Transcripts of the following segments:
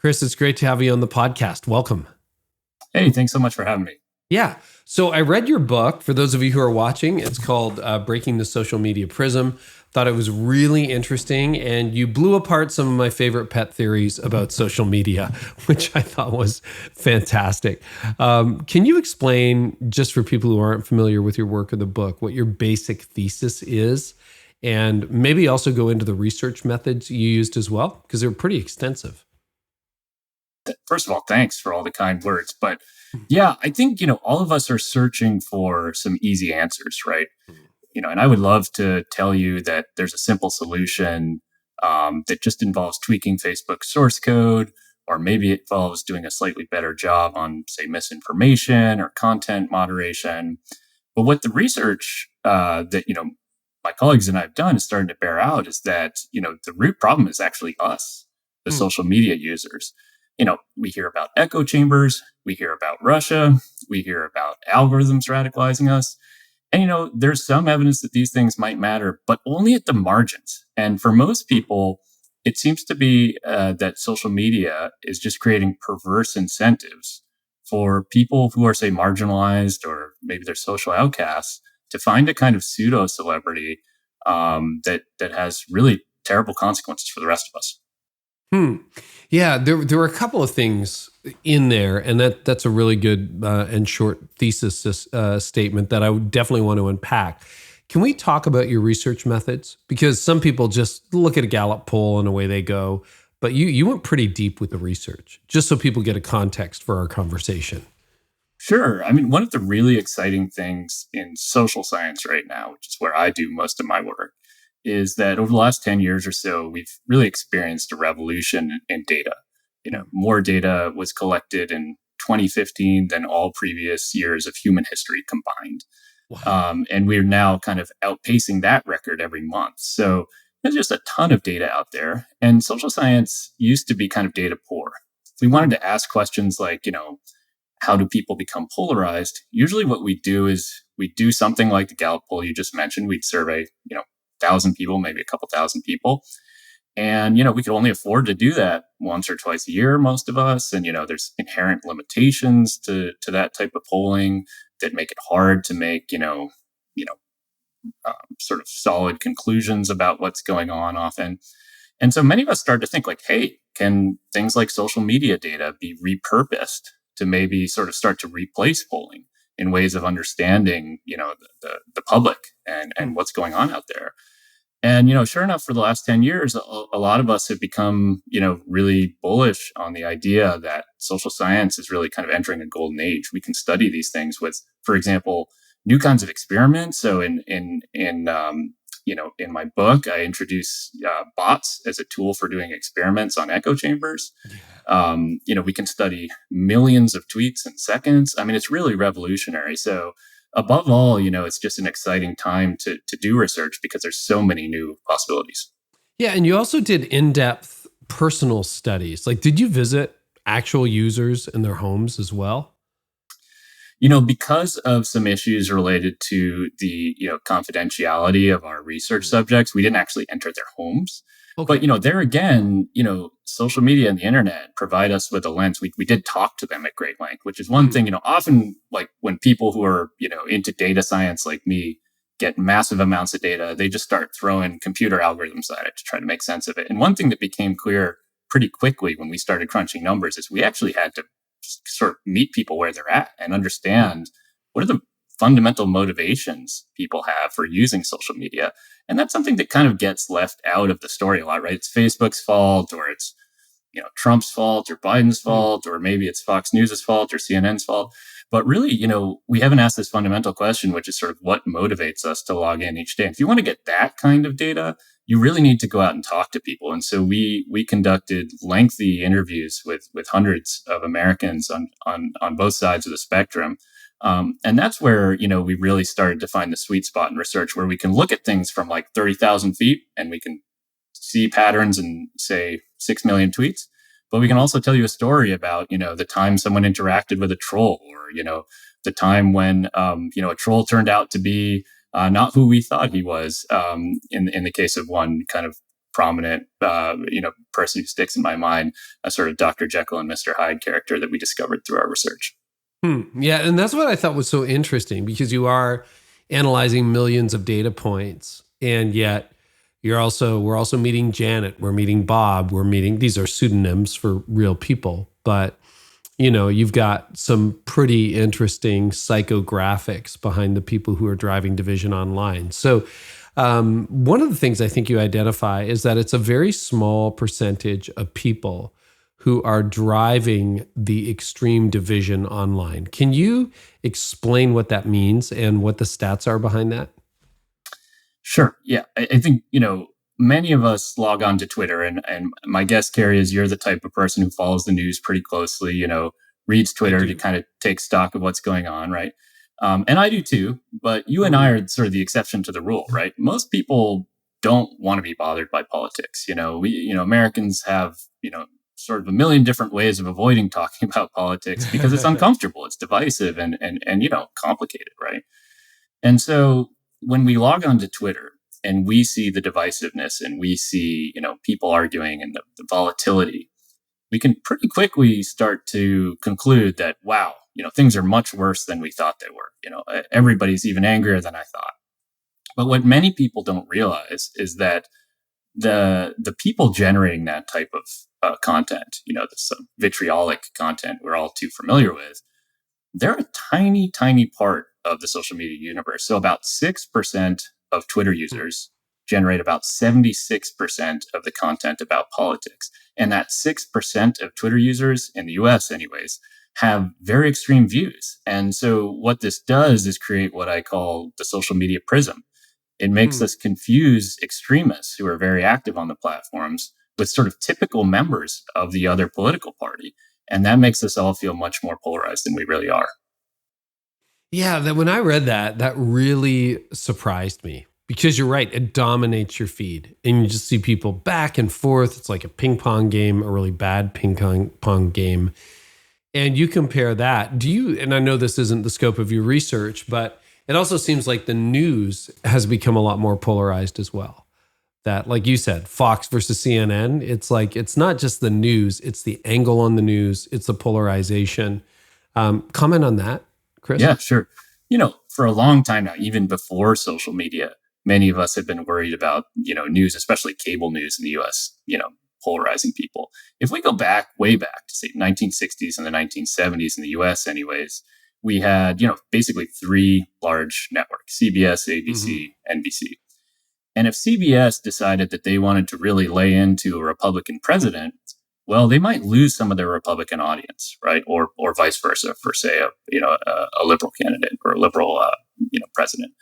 Chris, it's great to have you on the podcast. Welcome. Hey, thanks so much for having me. Yeah. So I read your book. For those of you who are watching, it's called Breaking the Social Media Prism. Thought it was really interesting, and you blew apart some of my favorite pet theories about social media, which I thought was fantastic. Can you explain, just for people who aren't familiar with your work or the book, what your basic thesis is? And maybe also go into the research methods you used as well, because they're pretty extensive. First of all, thanks for all the kind words. But yeah, I think, all of us are searching for some easy answers, right? And I would love to tell you that there's a simple solution that just involves tweaking Facebook source code, or maybe it involves doing a slightly better job on, say, misinformation or content moderation. But what the research that, my colleagues and I have done is starting to bear out is that, the root problem is actually us, the social media users. We hear about echo chambers, we hear about Russia, we hear about algorithms radicalizing us. And, there's some evidence that these things might matter, but only at the margins. And for most people, it seems to be that social media is just creating perverse incentives for people who are, say, marginalized or maybe they're social outcasts to find a kind of pseudo celebrity that has really terrible consequences for the rest of us. Yeah, there were a couple of things in there, and that's a really good and short thesis statement that I would definitely want to unpack. Can we talk about your research methods? Because some people just look at a Gallup poll and away they go, but you went pretty deep with the research, just so people get a context for our conversation. Sure. I mean, one of the really exciting things in social science right now, which is where I do most of my work, is that over the last 10 years or so, we've really experienced a revolution in data. More data was collected in 2015 than all previous years of human history combined. Wow. And we're now kind of outpacing that record every month. So there's just a ton of data out there. And social science used to be kind of data poor. If we wanted to ask questions like, how do people become polarized? Usually what we do is we do something like the Gallup poll you just mentioned. We'd survey, 1,000 people, maybe a couple thousand people. And, we could only afford to do that once or twice a year, most of us. And, there's inherent limitations to that type of polling that make it hard to make, sort of solid conclusions about what's going on often. And so many of us start to think like, hey, can things like social media data be repurposed to maybe sort of start to replace polling in ways of understanding, the public and what's going on out there. And, sure enough, for the last 10 years, a lot of us have become, really bullish on the idea that social science is really kind of entering a golden age. We can study these things with, for example, new kinds of experiments. So in my book, I introduce bots as a tool for doing experiments on echo chambers. We can study millions of tweets in seconds. I mean, it's really revolutionary. So above all, it's just an exciting time to do research because there's so many new possibilities. Yeah, and you also did in-depth personal studies. Like, did you visit actual users in their homes as well? Because of some issues related to the, confidentiality of our research subjects, we didn't actually enter their homes. Okay. But, there again, social media and the internet provide us with a lens. We did talk to them at great length, which is one thing, often like when people who are, into data science like me get massive amounts of data, they just start throwing computer algorithms at it to try to make sense of it. And one thing that became clear pretty quickly when we started crunching numbers is we actually had to sort of meet people where they're at and understand what are the fundamental motivations people have for using social media. And that's something that kind of gets left out of the story a lot, right? It's Facebook's fault, or it's, Trump's fault, or Biden's fault, or maybe it's Fox News's fault or CNN's fault. But really, we haven't asked this fundamental question, which is sort of what motivates us to log in each day. And if you want to get that kind of data, you really need to go out and talk to people. And so we conducted lengthy interviews with hundreds of Americans on both sides of the spectrum. And that's where, we really started to find the sweet spot in research where we can look at things from like 30,000 feet and we can see patterns in, say, 6 million tweets. But we can also tell you a story about, the time someone interacted with a troll, or, the time when, a troll turned out to be not who we thought he was, in the case of one kind of prominent, person who sticks in my mind, a sort of Dr. Jekyll and Mr. Hyde character that we discovered through our research. Yeah, and that's what I thought was so interesting, because you are analyzing millions of data points, and yet we're also meeting Janet, we're meeting Bob, these are pseudonyms for real people, but you've got some pretty interesting psychographics behind the people who are driving division online. So one of the things I think you identify is that it's a very small percentage of people who are driving the extreme division online. Can you explain what that means and what the stats are behind that? Sure. Yeah. I think, many of us log on to Twitter, and my guess, Carey, is you're the type of person who follows the news pretty closely, reads Twitter to kind of take stock of what's going on, right? And I do too, but you and I are sort of the exception to the rule, right? Most people don't want to be bothered by politics. Americans have, sort of a million different ways of avoiding talking about politics because it's uncomfortable, it's divisive and complicated, right? And so when we log onto Twitter and we see the divisiveness and we see, people arguing and the volatility, we can pretty quickly start to conclude that, wow, things are much worse than we thought they were. Everybody's even angrier than I thought. But what many people don't realize is that the people generating that type of content, this vitriolic content we're all too familiar with, they're a tiny, tiny part of the social media universe. So about 6% of Twitter users generate about 76% of the content about politics. And that 6% of Twitter users in the US anyways have very extreme views. And so what this does is create what I call the social media prism. It makes us confuse extremists who are very active on the platforms with sort of typical members of the other political party. And that makes us all feel much more polarized than we really are. Yeah, that when I read that really surprised me, because you're right, it dominates your feed and you just see people back and forth. It's like a ping pong game, a really bad ping pong game. And you compare that. And I know this isn't the scope of your research, but it also seems like the news has become a lot more polarized as well. That, like you said, Fox versus CNN, it's like, it's not just the news, it's the angle on the news, it's the polarization. Comment on that, Chris? Yeah, sure. For a long time now, even before social media, many of us have been worried about, news, especially cable news in the US, polarizing people. If we go way back to say 1960s and the 1970s in the US anyways, we had, basically three large networks: CBS, ABC, NBC. And if CBS decided that they wanted to really lay into a Republican president, well, they might lose some of their Republican audience, right? Or vice versa for, say, a liberal candidate or a liberal, president.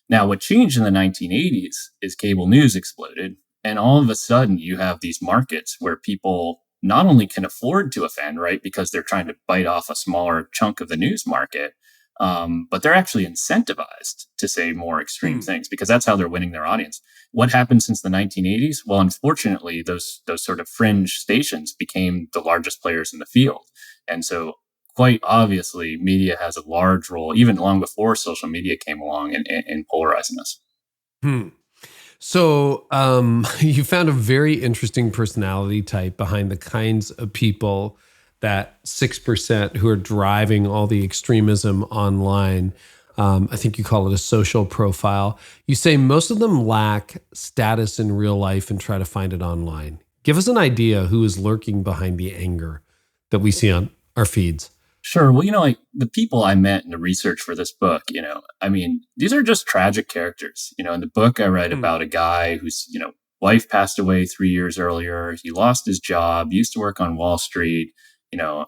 Now, what changed in the 1980s is cable news exploded. And all of a sudden, you have these markets where people not only can afford to offend, right, because they're trying to bite off a smaller chunk of the news market, but they're actually incentivized to say more extreme things because that's how they're winning their audience. What happened since the 1980s? Well, unfortunately, those sort of fringe stations became the largest players in the field. And so quite obviously, media has a large role, even long before social media came along, in polarizing us. So you found a very interesting personality type behind the kinds of people, that 6% who are driving all the extremism online. I think you call it a social profile. You say most of them lack status in real life and try to find it online. Give us an idea who is lurking behind the anger that we see on our feeds. Sure. Well, like the people I met in the research for this book, these are just tragic characters. In the book, I write about a guy whose, wife passed away 3 years earlier. He lost his job, used to work on Wall Street.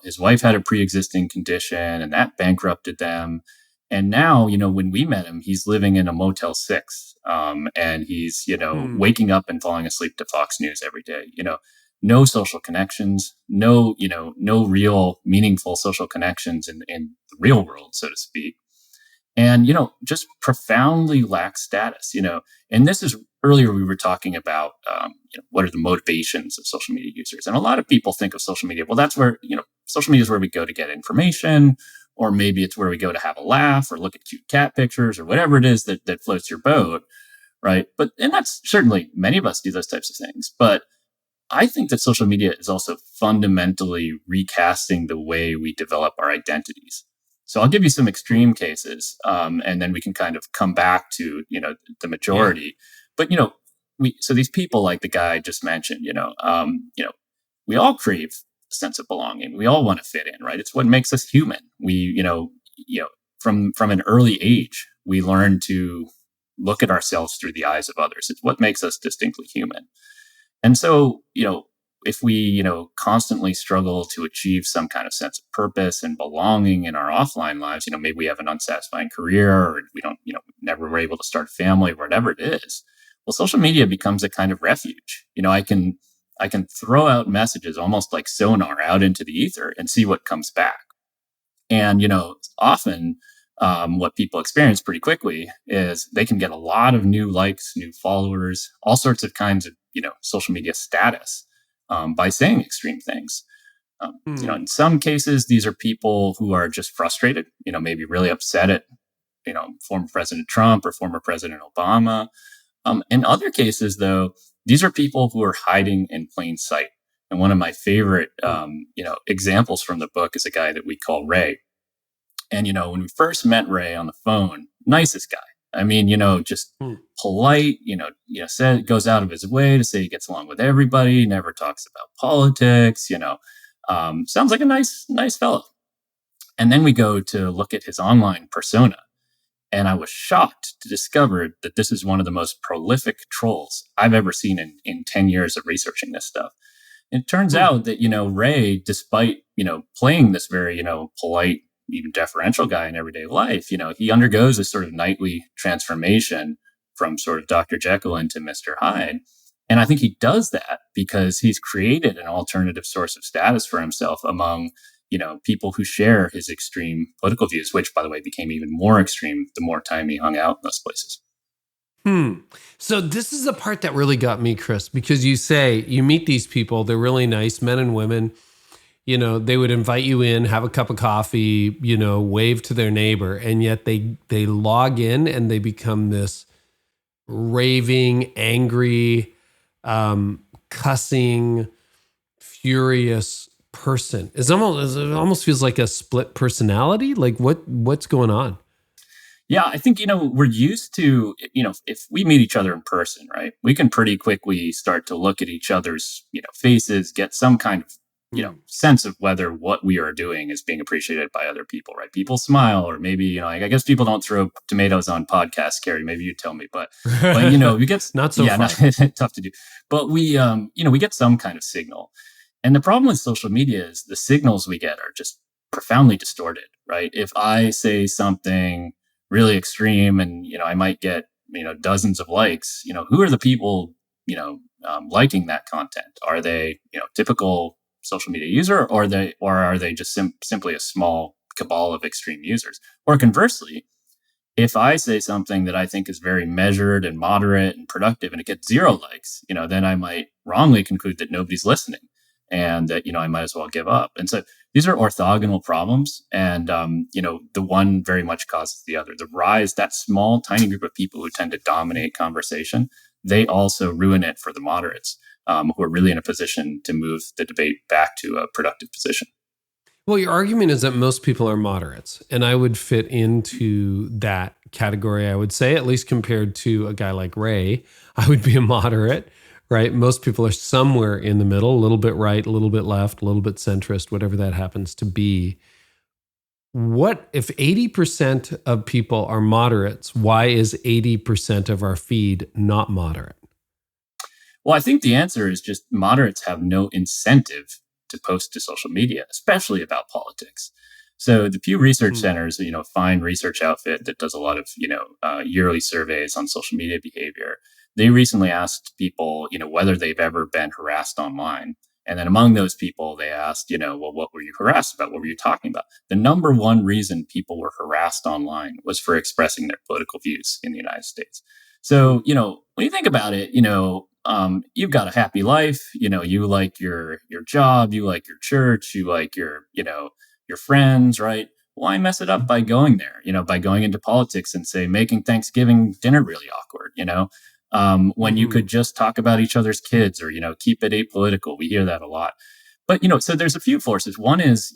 His wife had a pre-existing condition and that bankrupted them. And now, when we met him, he's living in a Motel 6. And he's, waking up and falling asleep to Fox News every day. No social connections, no real meaningful social connections in the real world, so to speak. And, just profoundly lacks status, and this is earlier we were talking about, what are the motivations of social media users? And a lot of people think of social media, well, that's where, social media is where we go to get information, or maybe it's where we go to have a laugh or look at cute cat pictures or whatever it is that floats your boat. right? And that's certainly, many of us do those types of things. But I think that social media is also fundamentally recasting the way we develop our identities. So I'll give you some extreme cases, and then we can kind of come back to, the majority. But, so these people like the guy I just mentioned, we all crave a sense of belonging. We all want to fit in, right? It's what makes us human. We, from an early age, we learn to look at ourselves through the eyes of others. It's what makes us distinctly human. And so, if we, constantly struggle to achieve some kind of sense of purpose and belonging in our offline lives, maybe we have an unsatisfying career, or we don't, never were able to start a family, or whatever it is. Well, social media becomes a kind of refuge. I can throw out messages almost like sonar out into the ether and see what comes back. And, often what people experience pretty quickly is they can get a lot of new likes, new followers, all sorts of kinds of, social media status by saying extreme things. In some cases, these are people who are just frustrated, maybe really upset at, former President Trump or former President Obama. In other cases, though, these are people who are hiding in plain sight. And one of my favorite, examples from the book is a guy that we call Ray. And, when we first met Ray on the phone, nicest guy. I mean, just polite, goes out of his way to say he gets along with everybody, never talks about politics, sounds like a nice fellow. And then we go to look at his online persona. And I was shocked to discover that this is one of the most prolific trolls I've ever seen in 10 years of researching this stuff. And it turns out that, Ray, despite, playing this very, polite, even deferential guy in everyday life, he undergoes this sort of nightly transformation from sort of Dr. Jekyll into Mr. Hyde. And I think he does that because he's created an alternative source of status for himself among, people who share his extreme political views, which, by the way, became even more extreme the more time he hung out in those places. So this is the part that really got me, Chris, because you say you meet these people, they're really nice, men and women. They would invite you in, have a cup of coffee, wave to their neighbor, and yet they log in and they become this raving, angry, cussing, furious person. It almost feels like a split personality. Like what's going on? Yeah, I think, we're used to, if we meet each other in person, right, we can pretty quickly start to look at each other's, faces, get some kind of, sense of whether what we are doing is being appreciated by other people, right? People smile, or maybe, I guess people don't throw tomatoes on podcasts, Carey, maybe you tell me, but we get not so far. Tough to do, but we get some kind of signal. And the problem with social media is the signals we get are just profoundly distorted, right? If I say something really extreme and, I might get, dozens of likes, who are the people, liking that content? Are they, typical social media user, or are they just simply a small cabal of extreme users? Or conversely, if I say something that I think is very measured and moderate and productive and it gets 0 likes, then I might wrongly conclude that nobody's listening and that, I might as well give up. And so these are orthogonal problems. And, the one very much causes the other. The rise, that small, tiny group of people who tend to dominate conversation, they also ruin it for the moderates, who are really in a position to move the debate back to a productive position. Well, your argument is that most people are moderates, and I would fit into that category. I would say, at least compared to a guy like Ray, I would be a moderate, right? Most people are somewhere in the middle, a little bit right, a little bit left, a little bit centrist, whatever that happens to be. What if 80% of people are moderates? Why is 80% of our feed not moderate? Well, I think the answer is just moderates have no incentive to post to social media, especially about politics. So the Pew Research Center's, fine research outfit that does a lot of, yearly surveys on social media behavior. They recently asked people, whether they've ever been harassed online. And then among those people, they asked, well, what were you harassed about? What were you talking about? The number one reason people were harassed online was for expressing their political views in the United States. So, when you think about it, you've got a happy life, you like your job, you like your church, you like your friends, right? Why mess it up by going there, by going into politics and say, making Thanksgiving dinner really awkward, when you could just talk about each other's kids or, keep it apolitical. We hear that a lot. But, so there's a few forces. One is,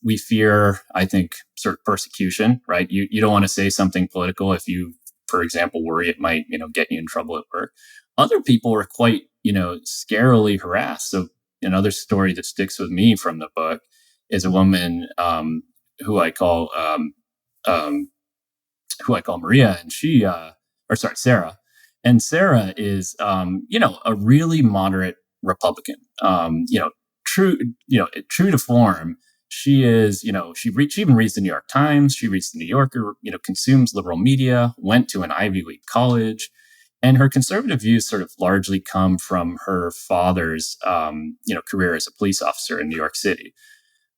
we fear, I think, sort of persecution, right? You don't want to say something political if you, for example, worry it might, get you in trouble at work. Other people are quite, scarily harassed. So another story that sticks with me from the book is a woman who I call Maria, and Sarah. And Sarah is, a really moderate Republican. True to form. She is, she even reads the New York Times. She reads the New Yorker. Consumes liberal media. Went to an Ivy League college. And her conservative views sort of largely come from her father's, career as a police officer in New York City.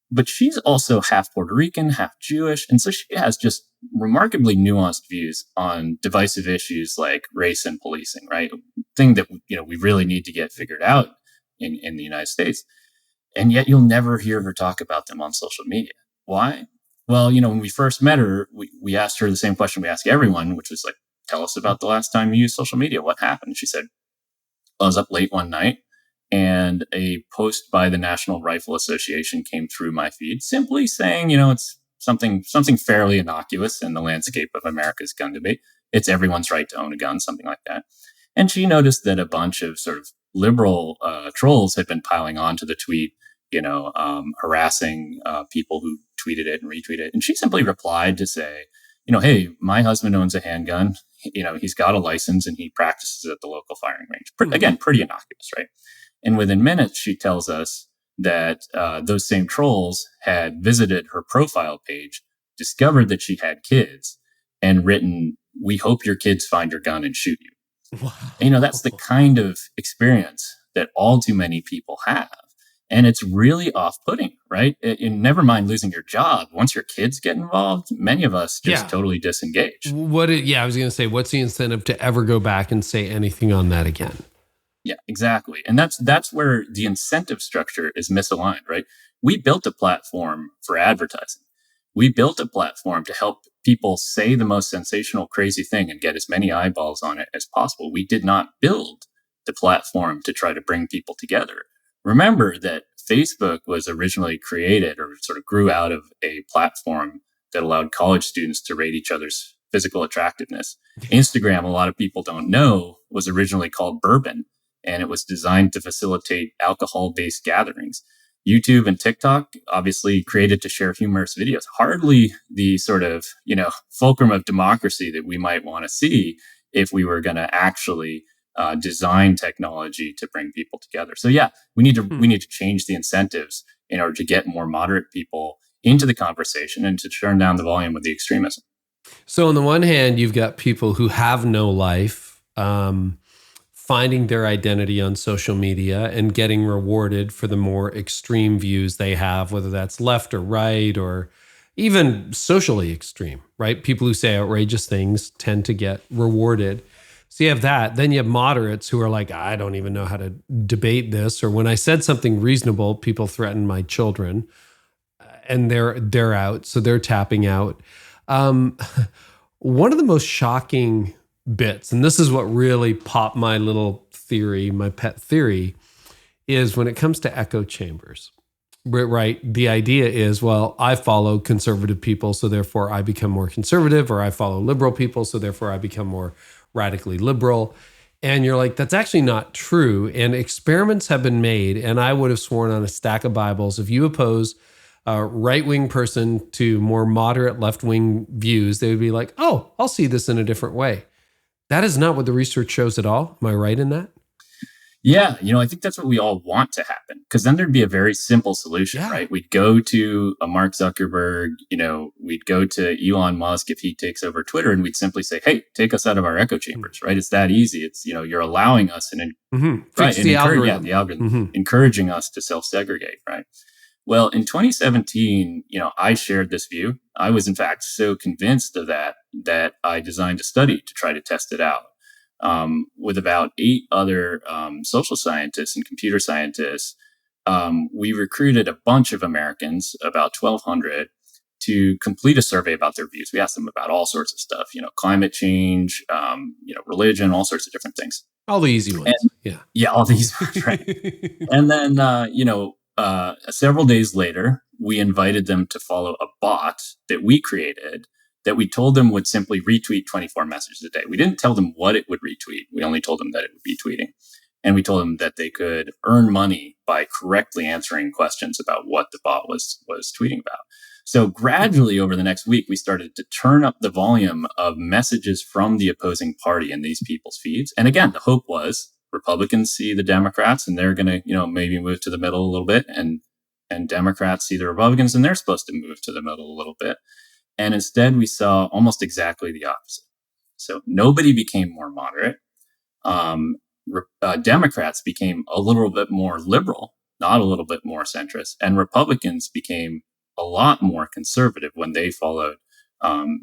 But she's also half Puerto Rican, half Jewish. And so she has just remarkably nuanced views on divisive issues like race and policing, right? Thing that, we really need to get figured out in the United States. And yet you'll never hear her talk about them on social media. Why? Well, when we first met her, we asked her the same question we ask everyone, which was like, tell us about the last time you used social media. What happened? And she said, I was up late one night and a post by the National Rifle Association came through my feed simply saying, it's something fairly innocuous in the landscape of America's gun debate. It's everyone's right to own a gun, something like that. And she noticed that a bunch of sort of liberal trolls had been piling on to the tweet, harassing people who tweeted it and retweeted it. And she simply replied to say, hey, my husband owns a handgun. He's got a license and he practices at the local firing range. Again, pretty innocuous, right? And within minutes, she tells us that those same trolls had visited her profile page, discovered that she had kids, and written, "We hope your kids find your gun and shoot you." Wow. And, that's the kind of experience that all too many people have. And it's really off-putting, right? Never mind losing your job. Once your kids get involved, many of us just totally disengage. I was going to say, what's the incentive to ever go back and say anything on that again? Yeah, exactly. And that's where the incentive structure is misaligned, right? We built a platform for advertising. We built a platform to help people say the most sensational, crazy thing and get as many eyeballs on it as possible. We did not build the platform to try to bring people together. Remember that Facebook was originally created or sort of grew out of a platform that allowed college students to rate each other's physical attractiveness. Instagram, a lot of people don't know, was originally called Bourbon, and it was designed to facilitate alcohol-based gatherings. YouTube and TikTok, obviously created to share humorous videos. Hardly the sort of, fulcrum of democracy that we might want to see if we were going to actually design technology to bring people together. So yeah, we need to change the incentives in order to get more moderate people into the conversation and to turn down the volume of the extremism. So on the one hand, you've got people who have no life, finding their identity on social media and getting rewarded for the more extreme views they have, whether that's left or right or even socially extreme, right? People who say outrageous things tend to get rewarded. So you have that. Then you have moderates who are like, I don't even know how to debate this. Or when I said something reasonable, people threaten my children and they're out. So they're tapping out. One of the most shocking bits, and this is what really popped my little theory, my pet theory, is when it comes to echo chambers, right? The idea is, well, I follow conservative people, so therefore I become more conservative, or I follow liberal people, so therefore I become more radically liberal. And you're like, that's actually not true. And experiments have been made, and I would have sworn on a stack of Bibles, if you oppose a right-wing person to more moderate left-wing views, they would be like, oh, I'll see this in a different way. That is not what the research shows at all. Am I right in that? Yeah, I think that's what we all want to happen, because then there'd be a very simple solution, right? We'd go to a Mark Zuckerberg, we'd go to Elon Musk if he takes over Twitter, and we'd simply say, hey, take us out of our echo chambers, right? It's that easy. It's, you're allowing us Fix the algorithm. The algorithm, encouraging us to self-segregate, right? Well, in 2017, I shared this view. I was, in fact, so convinced of that I designed a study to try to test it out with about 8 other social scientists and computer scientists. We recruited a bunch of Americans, about 1,200, to complete a survey about their views. We asked them about all sorts of stuff, climate change, religion, all sorts of different things. All the easy ones. And, yeah, all these ones, right. And then, several days later, we invited them to follow a bot that we created that we told them would simply retweet 24 messages a day. We didn't tell them what it would retweet. We only told them that it would be tweeting. And we told them that they could earn money by correctly answering questions about what the bot was tweeting about. So gradually over the next week, we started to turn up the volume of messages from the opposing party in these people's feeds. And again, the hope was Republicans see the Democrats and they're going to, maybe move to the middle a little bit. And Democrats see the Republicans and they're supposed to move to the middle a little bit. And instead, we saw almost exactly the opposite. So nobody became more moderate. Democrats became a little bit more liberal, not a little bit more centrist. And Republicans became a lot more conservative when they followed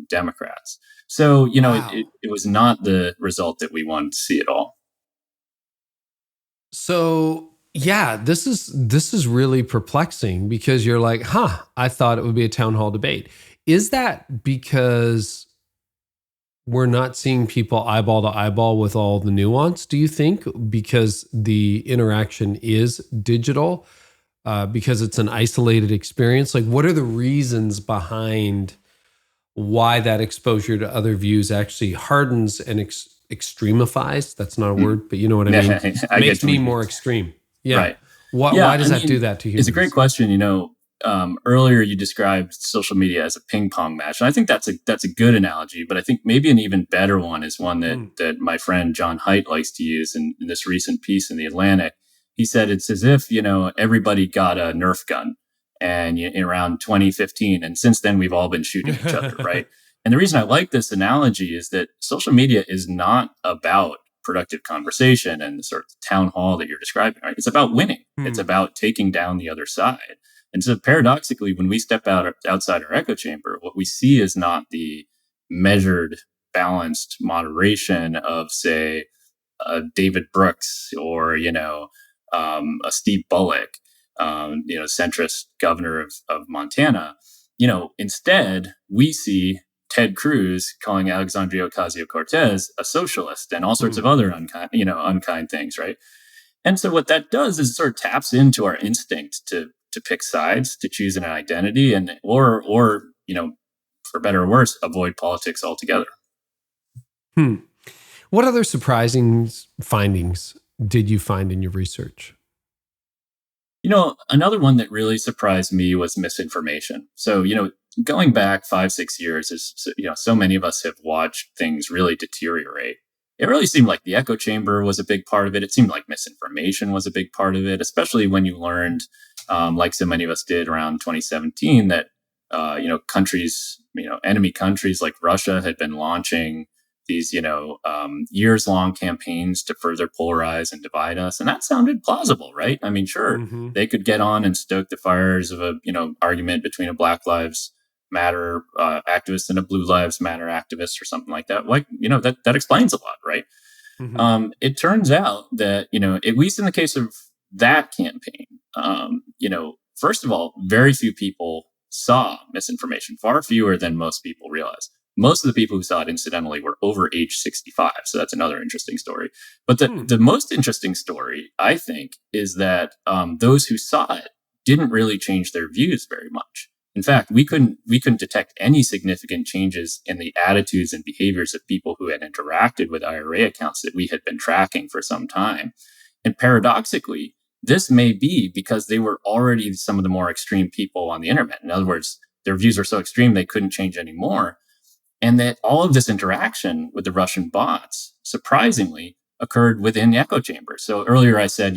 Democrats. So, wow. it was not the result that we wanted to see at all. So, yeah, this is really perplexing because you're like, I thought it would be a town hall debate. Is that because we're not seeing people eyeball to eyeball with all the nuance, do you think? Because the interaction is digital? Because it's an isolated experience? Like, what are the reasons behind why that exposure to other views actually hardens and extremifies? That's not a word, but you know what I mean? Makes me more extreme. Yeah. Right. Why does that do that to humans? It's a great question. Earlier you described social media as a ping pong match. And I think that's a good analogy, but I think maybe an even better one is one that my friend John Haidt likes to use in this recent piece in The Atlantic. He said it's as if, everybody got a Nerf gun and around 2015. And since then, we've all been shooting each other, right? And the reason I like this analogy is that social media is not about productive conversation and the sort of town hall that you're describing, right? It's about winning. It's about taking down the other side. And so paradoxically, when we step outside our echo chamber, what we see is not the measured, balanced moderation of, say, David Brooks or, a Steve Bullock, centrist governor of Montana. Instead, we see Ted Cruz calling Alexandria Ocasio-Cortez a socialist and all sorts of other unkind things, right? And so what that does is it sort of taps into our instinct to pick sides, to choose an identity, and or for better or worse, avoid politics altogether. What other surprising findings did you find in your research? Another one that really surprised me was misinformation. So, going back 5-6 years, so many of us have watched things really deteriorate. It really seemed like the echo chamber was a big part of it. It seemed like misinformation was a big part of it, especially when you learned, like so many of us did around 2017, that, countries, enemy countries like Russia had been launching these, years-long campaigns to further polarize and divide us. And that sounded plausible, right? I mean, sure, they could get on and stoke the fires of a, argument between a Black Lives Matter activist and a Blue Lives Matter activist or something like that. Like, that explains a lot, right? It turns out that, at least in the case of that campaign, first of all, very few people saw misinformation, far fewer than most people realize. Most of the people who saw it, incidentally, were over age 65. So that's another interesting story. But the most interesting story, I think, is that those who saw it didn't really change their views very much. In fact, we couldn't detect any significant changes in the attitudes and behaviors of people who had interacted with IRA accounts that we had been tracking for some time. And paradoxically, this may be because they were already some of the more extreme people on the internet. In other words, their views were so extreme they couldn't change anymore. And that all of this interaction with the Russian bots, surprisingly, occurred within the echo chamber. So earlier I said,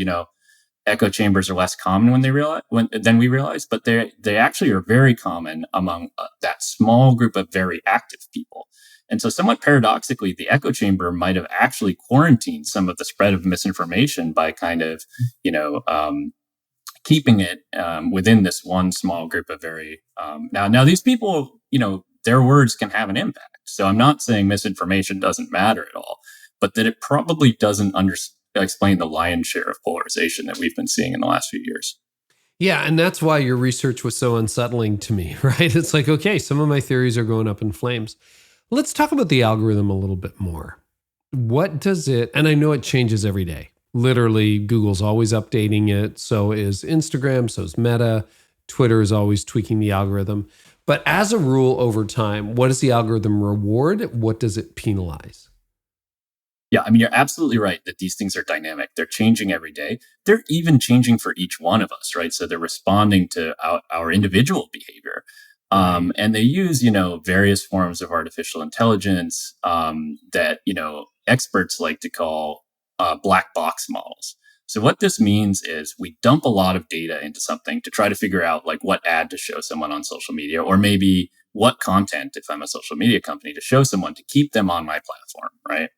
echo chambers are less common than we realize, but they actually are very common among that small group of very active people. And so somewhat paradoxically, the echo chamber might have actually quarantined some of the spread of misinformation by kind of, keeping it within this one small group of very... Now these people, their words can have an impact. So I'm not saying misinformation doesn't matter at all, but that it probably doesn't explain the lion's share of polarization that we've been seeing in the last few years. Yeah, and that's why your research was so unsettling to me, right? It's like, okay, some of my theories are going up in flames. Let's talk about the algorithm a little bit more. What does it, and I know it changes every day. Literally, Google's always updating it. So is Instagram, so is Meta. Twitter is always tweaking the algorithm. But as a rule over time, what does the algorithm reward? What does it penalize? Yeah, I mean, you're absolutely right that these things are dynamic. They're changing every day. They're even changing for each one of us, right? So they're responding to our individual behavior. And they use, various forms of artificial intelligence that, experts like to call black box models. So what this means is we dump a lot of data into something to try to figure out like what ad to show someone on social media, or maybe what content, if I'm a social media company, to show someone to keep them on my platform, right?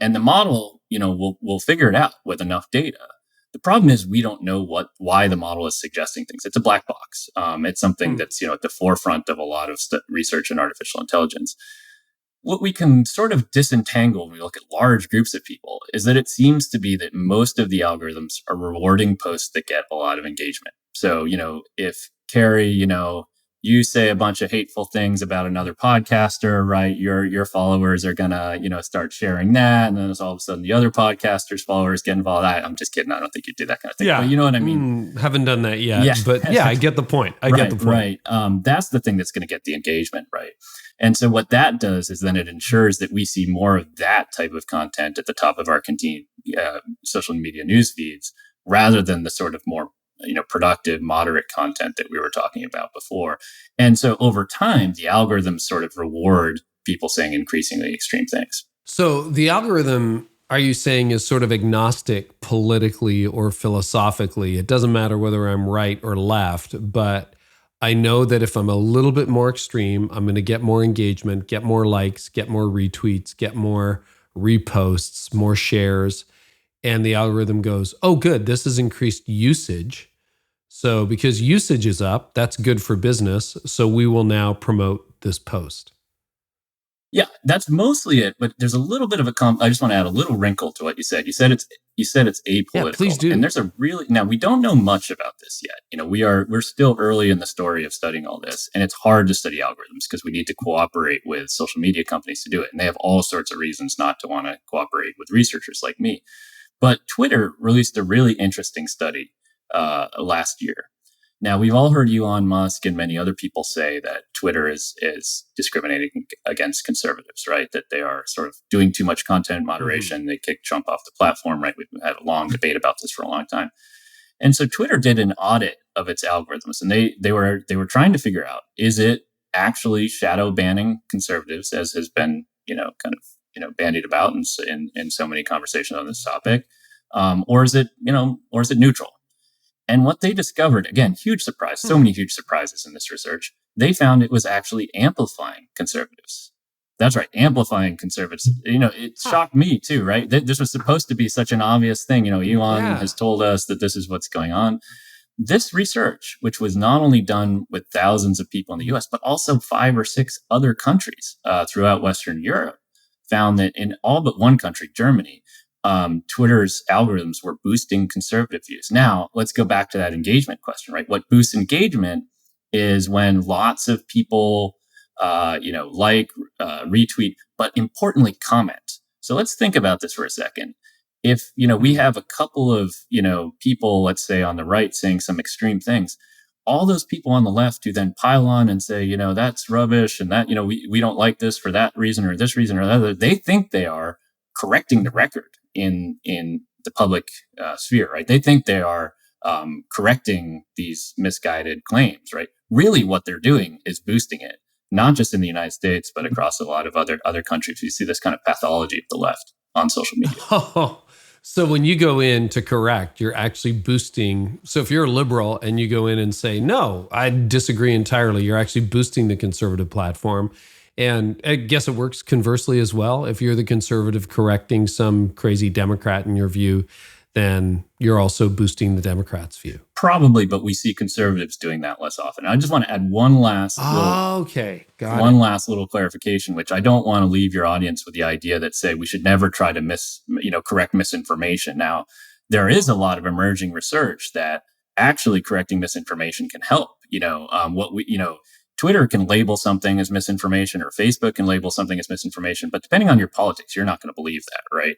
And the model, will figure it out with enough data. The problem is we don't know why the model is suggesting things. It's a black box. It's something that's at the forefront of a lot of research in artificial intelligence. What we can sort of disentangle when we look at large groups of people is that it seems to be that most of the algorithms are rewarding posts that get a lot of engagement. So, if Carey, you say a bunch of hateful things about another podcaster, right? Your followers are gonna, start sharing that, and then all of a sudden the other podcasters' followers get involved. I'm just kidding. I don't think you do that kind of thing. Yeah, but you know what I mean. Haven't done that yet. Yeah. But yeah, I get the point. I get the point. Right. That's the thing that's going to get the engagement, right? And so what that does is then it ensures that we see more of that type of content at the top of our continued social media news feeds, rather than the sort of more productive, moderate content that we were talking about before. And so over time, the algorithms sort of reward people saying increasingly extreme things. So the algorithm, are you saying, is sort of agnostic politically or philosophically? It doesn't matter whether I'm right or left, but I know that if I'm a little bit more extreme, I'm going to get more engagement, get more likes, get more retweets, get more reposts, more shares. And the algorithm goes, oh, good, this has increased usage. So because usage is up, that's good for business. So we will now promote this post. Yeah, that's mostly it. But there's a little bit of I just want to add a little wrinkle to what you said. You said it's apolitical. Yeah, please do. And there's now we don't know much about this yet. We're still early in the story of studying all this, and it's hard to study algorithms because we need to cooperate with social media companies to do it, and they have all sorts of reasons not to want to cooperate with researchers like me. But Twitter released a really interesting study last year. Now, we've all heard Elon Musk and many other people say that Twitter is discriminating against conservatives, right? That they are sort of doing too much content moderation. They kicked Trump off the platform, right? We've had a long debate about this for a long time. And so Twitter did an audit of its algorithms, and they were trying to figure out, is it actually shadow banning conservatives, as has been, bandied about in so many conversations on this topic, or is it neutral? And what they discovered, again, huge surprise, so many huge surprises in this research, they found it was actually amplifying conservatives. That's right, amplifying conservatives. It shocked me too, right? This was supposed to be such an obvious thing. Elon has told us that this is what's going on. This research, which was not only done with thousands of people in the US, but also 5 or 6 other countries throughout Western Europe, found that in all but one country, Germany, Twitter's algorithms were boosting conservative views. Now, let's go back to that engagement question, right? What boosts engagement is when lots of people, retweet, but importantly, comment. So let's think about this for a second. If, we have a couple of, people, let's say on the right saying some extreme things, all those people on the left who then pile on and say, that's rubbish, and that, we don't like this for that reason or this reason or that other, they think they are correcting the record in the public sphere, right? They think they are correcting these misguided claims, right? Really what they're doing is boosting it, not just in the United States, but across a lot of other countries. You see this kind of pathology of the left on social media. Oh, so when you go in to correct, you're actually boosting. So if you're a liberal and you go in and say, no, I disagree entirely, you're actually boosting the conservative platform. And I guess it works conversely as well. If you're the conservative correcting some crazy Democrat in your view, then you're also boosting the Democrats' view. Probably, but we see conservatives doing that less often. I just want to add one last little clarification, which I don't want to leave your audience with the idea that say we should never try to correct misinformation. Now, there is a lot of emerging research that actually correcting misinformation can help. Twitter can label something as misinformation, or Facebook can label something as misinformation, but depending on your politics, you're not going to believe that, right?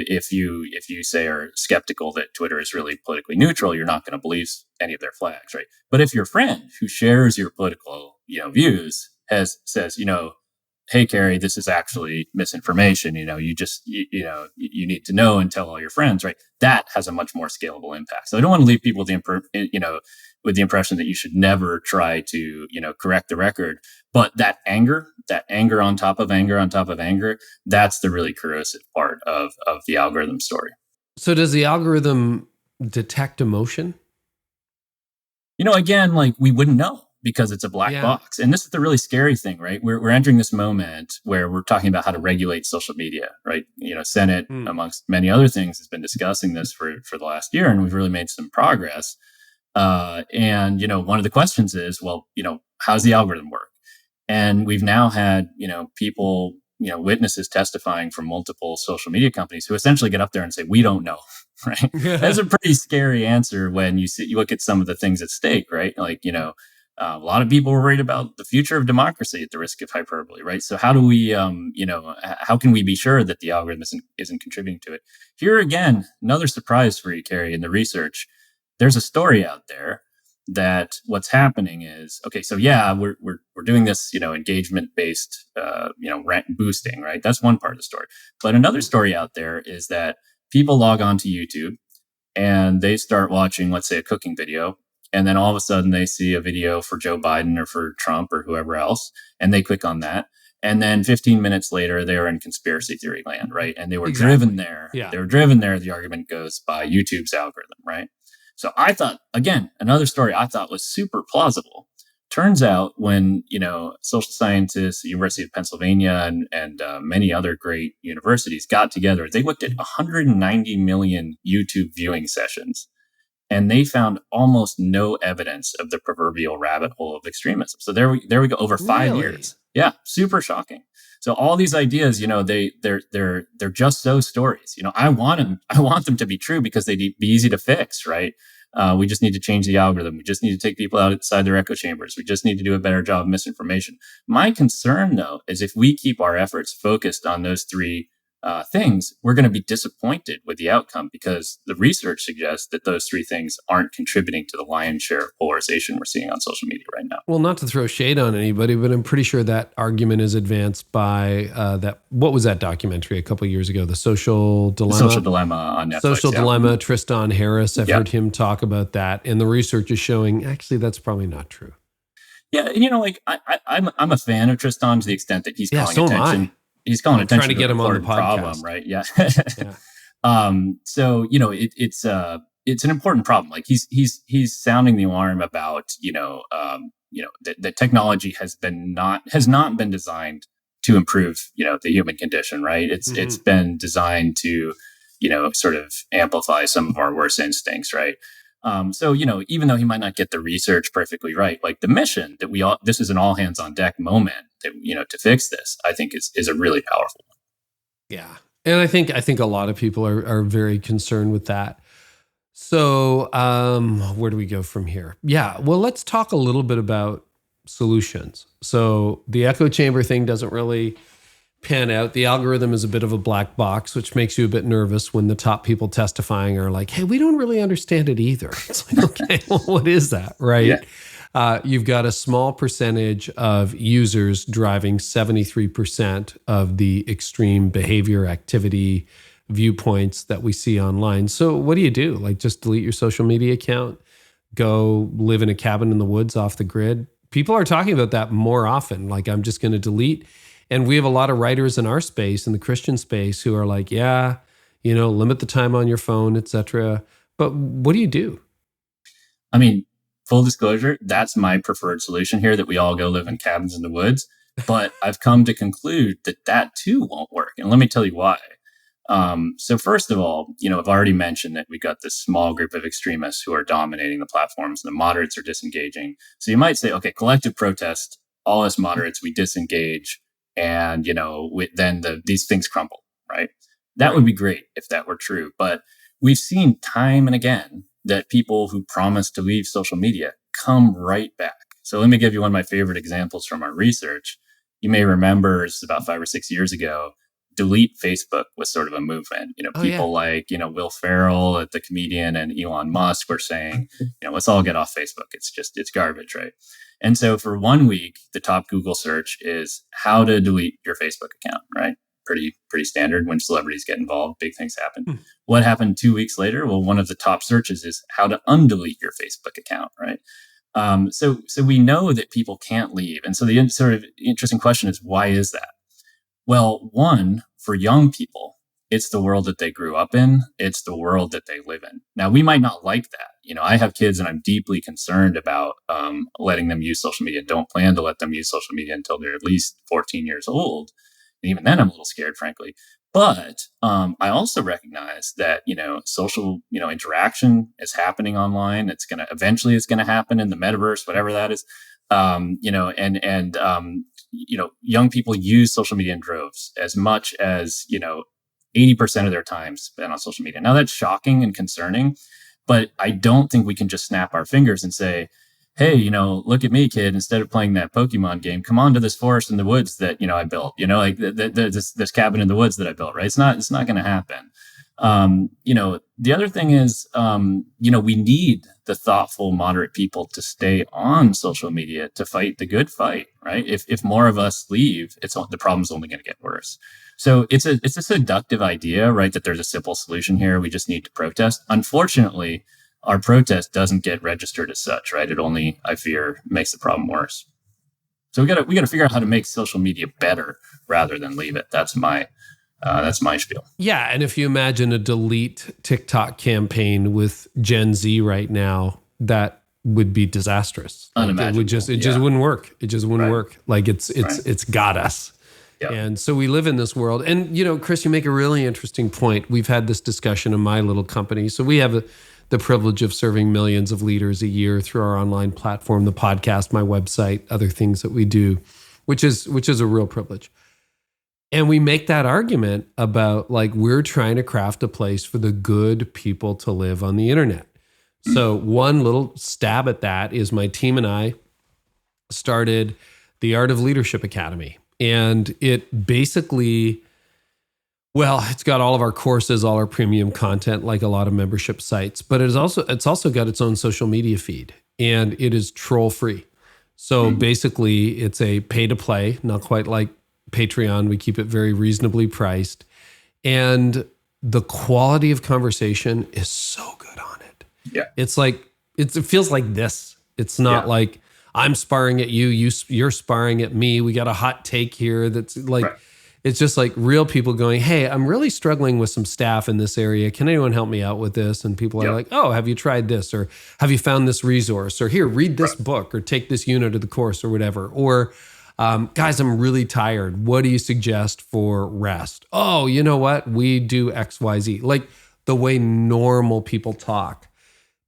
If you say are skeptical that Twitter is really politically neutral, you're not going to believe any of their flags, right? But if your friend who shares your political, views says, hey, Carey, this is actually misinformation. You need to know and tell all your friends, right? That has a much more scalable impact. So I don't want to leave people with the impression that you should never try to, correct the record. But that anger on top of anger on top of anger, that's the really corrosive part of the algorithm story. So does the algorithm detect emotion? Again, we wouldn't know, because it's a black box. And this is the really scary thing, right? We're entering this moment where we're talking about how to regulate social media, right? Senate, amongst many other things, has been discussing this for the last year, and we've really made some progress. And one of the questions is, well, how's the algorithm work? And we've now had, people, witnesses testifying from multiple social media companies who essentially get up there and say, we don't know, right? That's a pretty scary answer when you look at some of the things at stake, right? A lot of people are worried about the future of democracy at the risk of hyperbole, right? So how do we, how can we be sure that the algorithm isn't contributing to it? Here again, another surprise for you, Carey, in the research. There's a story out there that what's happening is, okay, so we're doing this, engagement based, rent boosting, right? That's one part of the story. But another story out there is that people log on to YouTube and they start watching, let's say, a cooking video. And then all of a sudden they see a video for Joe Biden or for Trump or whoever else, and they click on that. And then 15 minutes later, they were in conspiracy theory land, right? And they were driven there. Yeah. They were driven there, the argument goes, by YouTube's algorithm, right? So I thought, again, another story I thought was super plausible. Turns out when, social scientists, the University of Pennsylvania and many other great universities got together, they looked at 190 million YouTube viewing sessions. And they found almost no evidence of the proverbial rabbit hole of extremism. So there we go, over 5 years. Yeah, super shocking. So all these ideas, they're just those stories. I want them to be true because they'd be easy to fix, right? We just need to change the algorithm. We just need to take people outside their echo chambers. We just need to do a better job of misinformation. My concern, though, is if we keep our efforts focused on those three things, we're going to be disappointed with the outcome, because the research suggests that those three things aren't contributing to the lion's share of polarization we're seeing on social media right now. Well, not to throw shade on anybody, but I'm pretty sure that argument is advanced by what was that documentary a couple of years ago? The Social Dilemma? The Social Dilemma on Netflix. Social Dilemma, Tristan Harris. I've heard him talk about that. And the research is showing, actually, that's probably not true. Yeah. And, I'm a fan of Tristan to the extent that he's calling attention. He's calling attention trying to get him on the podcast. Problem, right? Yeah. So it's an important problem. He's sounding the alarm about that technology has not been designed to improve the human condition, right? It's been designed to sort of amplify some of our worst instincts, right? So even though he might not get the research perfectly right, the mission that this is an all hands on deck moment that, to fix this, I think is a really powerful one. Yeah. And I think a lot of people are very concerned with that. So where do we go from here? Yeah. Well, let's talk a little bit about solutions. So the echo chamber thing doesn't really pan out. The algorithm is a bit of a black box, which makes you a bit nervous when the top people testifying are like, hey, we don't really understand it either. It's like, okay, well, what is that, right? Yeah. You've got a small percentage of users driving 73% of the extreme behavior, activity, viewpoints that we see online. So what do you do? Just delete your social media account, go live in a cabin in the woods off the grid? People are talking about that more often. I'm just going to delete. And we have a lot of writers in our space, in the Christian space, who are like, limit the time on your phone, etc. But what do you do? I mean, full disclosure, that's my preferred solution here, that we all go live in cabins in the woods. But I've come to conclude that too won't work. And let me tell you why. So first of all, I've already mentioned that we've got this small group of extremists who are dominating the platforms, and the moderates are disengaging. So you might say, okay, collective protest, all us moderates, we disengage. And, then these things crumble, right? That would be great if that were true. But we've seen time and again that people who promise to leave social media come right back. So let me give you one of my favorite examples from our research. You may remember, it's about 5 or 6 years ago, delete Facebook was sort of a movement. People like, Will Ferrell, the comedian, and Elon Musk were saying, let's all get off Facebook. It's garbage, right? And so for 1 week, the top Google search is how to delete your Facebook account, right? Pretty standard. When celebrities get involved, big things happen. What happened 2 weeks later? Well, one of the top searches is how to undelete your Facebook account, right? So we know that people can't leave. And so the sort of interesting question is, why is that? Well, one, for young people, it's the world that they grew up in. It's the world that they live in. Now, we might not like that. I have kids and I'm deeply concerned about letting them use social media. Don't plan to let them use social media until they're at least 14 years old. And even then, I'm a little scared, frankly. But I also recognize that, social, interaction is happening online. Eventually it's going to happen in the metaverse, whatever that is. Young people use social media in droves as much as, 80% of their time spent on social media. Now that's shocking and concerning, but I don't think we can just snap our fingers and say, hey, look at me, kid. Instead of playing that Pokemon game, come on to this forest in the woods that, I built, like this cabin in the woods that I built, right? It's not going to happen. The other thing is, we need the thoughtful, moderate people to stay on social media to fight the good fight, right? If more of us leave, the problem's only going to get worse. So it's a seductive idea, right? That there's a simple solution here. We just need to protest. Unfortunately, our protest doesn't get registered as such, right? It only, I fear, makes the problem worse. So we got to figure out how to make social media better rather than leave it. That's my spiel. Yeah, and if you imagine a delete TikTok campaign with Gen Z right now, that would be disastrous. Unimaginable. It just wouldn't work. It just wouldn't work. Like it's got us. Yep. And so we live in this world. And Chris, you make a really interesting point. We've had this discussion in my little company. So we have the privilege of serving millions of leaders a year through our online platform, the podcast, my website, other things that we do, which is a real privilege. And we make that argument about we're trying to craft a place for the good people to live on the internet. So one little stab at that is my team and I started the Art of Leadership Academy. And it basically, it's got all of our courses, all our premium content, like a lot of membership sites, but it's also got its own social media feed, and it is troll free. So basically it's a pay to play, not quite like Patreon. We keep it very reasonably priced. And the quality of conversation is so good on it. Yeah. It's it feels like this. It's not like I'm sparring at you, you're sparring at me. We got a hot take here that's it's just like real people going, hey, I'm really struggling with some staff in this area. Can anyone help me out with this? And people are like, oh, have you tried this? Or have you found this resource? Or here, read this book or take this unit of the course or whatever. Or guys, I'm really tired. What do you suggest for rest? Oh, you know what? We do X, Y, Z. Like the way normal people talk.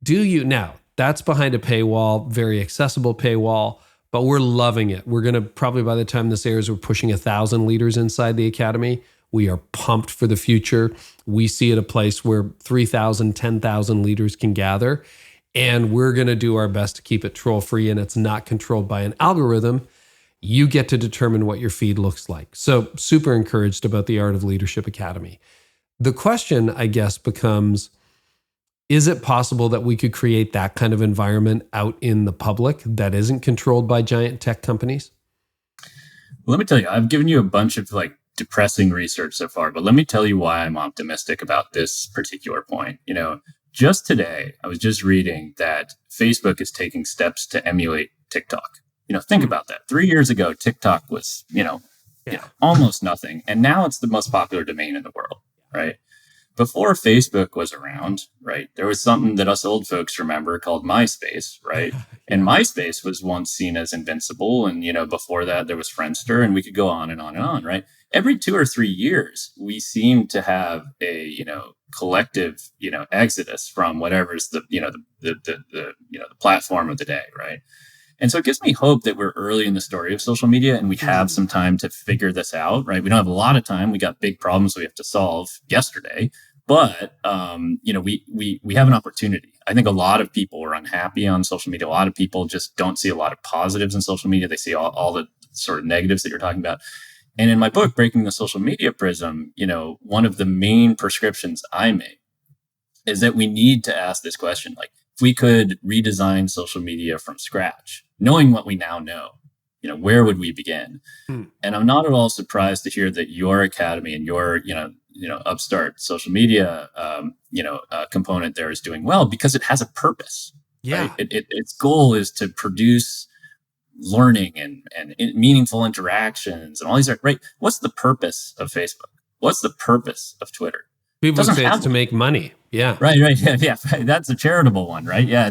Now, that's behind a paywall, very accessible paywall, but we're loving it. We're going to probably, by the time this airs, we're pushing 1,000 leaders inside the academy. We are pumped for the future. We see it a place where 3,000, 10,000 leaders can gather, and we're going to do our best to keep it troll free, and it's not controlled by an algorithm. You get to determine what your feed looks like. So super encouraged about the Art of Leadership Academy. The question, I guess, becomes, is it possible that we could create that kind of environment out in the public that isn't controlled by giant tech companies? Well, let me tell you, I've given you a bunch of depressing research so far, but let me tell you why I'm optimistic about this particular point. Just today, I was just reading that Facebook is taking steps to emulate TikTok. Think about that. 3 years ago, TikTok was, almost nothing. And now it's the most popular domain in the world, right? Before Facebook was around, right, there was something that us old folks remember called MySpace, right? And MySpace was once seen as invincible. And, before that, there was Friendster, and we could go on and on and on, right? Every 2 or 3 years, we seem to have a, collective, exodus from whatever's the platform of the day, right? And so it gives me hope that we're early in the story of social media and we have some time to figure this out, right? We don't have a lot of time. We got big problems we have to solve yesterday. But we have an opportunity. I think a lot of people are unhappy on social media. A lot of people just don't see a lot of positives in social media. They see all the sort of negatives that you're talking about. And in my book, Breaking the Social Media Prism, one of the main prescriptions I make is that we need to ask this question, like, if we could redesign social media from scratch, knowing what we now know, where would we begin? And I'm not at all surprised to hear that your academy and your, upstart social media, component there is doing well because it has a purpose. Yeah. Right? Its goal is to produce learning and meaningful interactions and all these, right? What's the purpose of Facebook? What's the purpose of Twitter? People say it's to make money. Yeah. Right. Yeah. That's a charitable one, right? Yeah.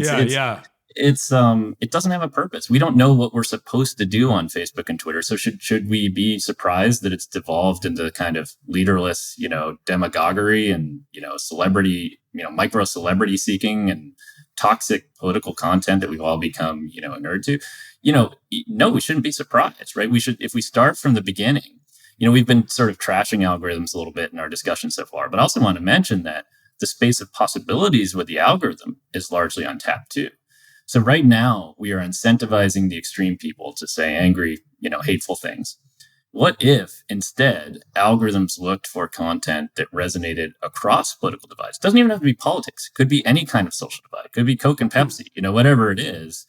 It doesn't have a purpose. We don't know what we're supposed to do on Facebook and Twitter. So should we be surprised that it's devolved into kind of leaderless, demagoguery and, celebrity, micro celebrity seeking and toxic political content that we've all become, inured to? No, we shouldn't be surprised, right? If we start from the beginning, we've been sort of trashing algorithms a little bit in our discussion so far, but I also want to mention that the space of possibilities with the algorithm is largely untapped too. So right now we are incentivizing the extreme people to say angry, hateful things. What if instead algorithms looked for content that resonated across political divides? It doesn't even have to be politics. It could be any kind of social divide. It could be Coke and Pepsi, whatever it is.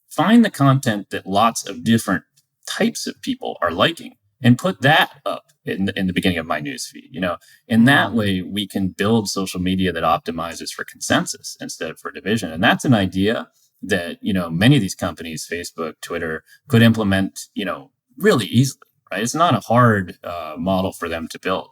Find the content that lots of different types of people are liking and put that up in the beginning of my newsfeed. In that way, we can build social media that optimizes for consensus instead of for division. And that's an idea that, many of these companies, Facebook, Twitter, could implement, really easily, right? It's not a hard model for them to build.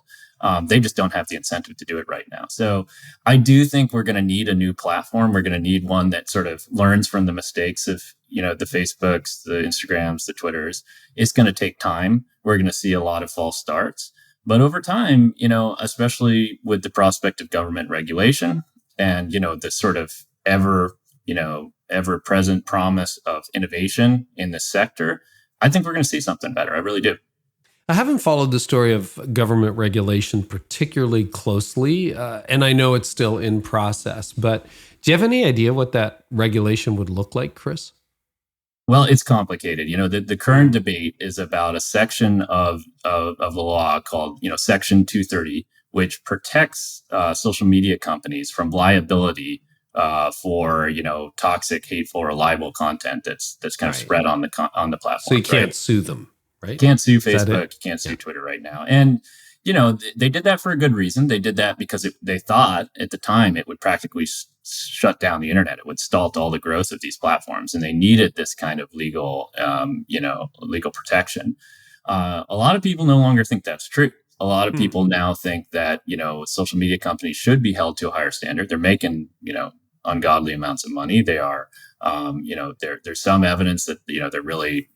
They just don't have the incentive to do it right now. So I do think we're going to need a new platform. We're going to need one that sort of learns from the mistakes of, the Facebooks, the Instagrams, the Twitters. It's going to take time. We're going to see a lot of false starts. But over time, especially with the prospect of government regulation and, the sort of ever-present promise of innovation in this sector, I think we're going to see something better. I really do. I haven't followed the story of government regulation particularly closely, and I know it's still in process, but do you have any idea what that regulation would look like, Chris? Well, it's complicated. The current debate is about a section of the law called, Section 230, which protects social media companies from liability for toxic, hateful, or libel content that's kind of spread on the platform. So you can't sue them, right? Can't sue Facebook, you can't sue Twitter right now, and they did that for a good reason. They did that because they thought at the time it would practically shut down the internet. It would stall all the growth of these platforms, and they needed this kind of legal protection. A lot of people no longer think that's true. A lot of people now think that social media companies should be held to a higher standard. They're making ungodly amounts of money. They are, there's some evidence that they're really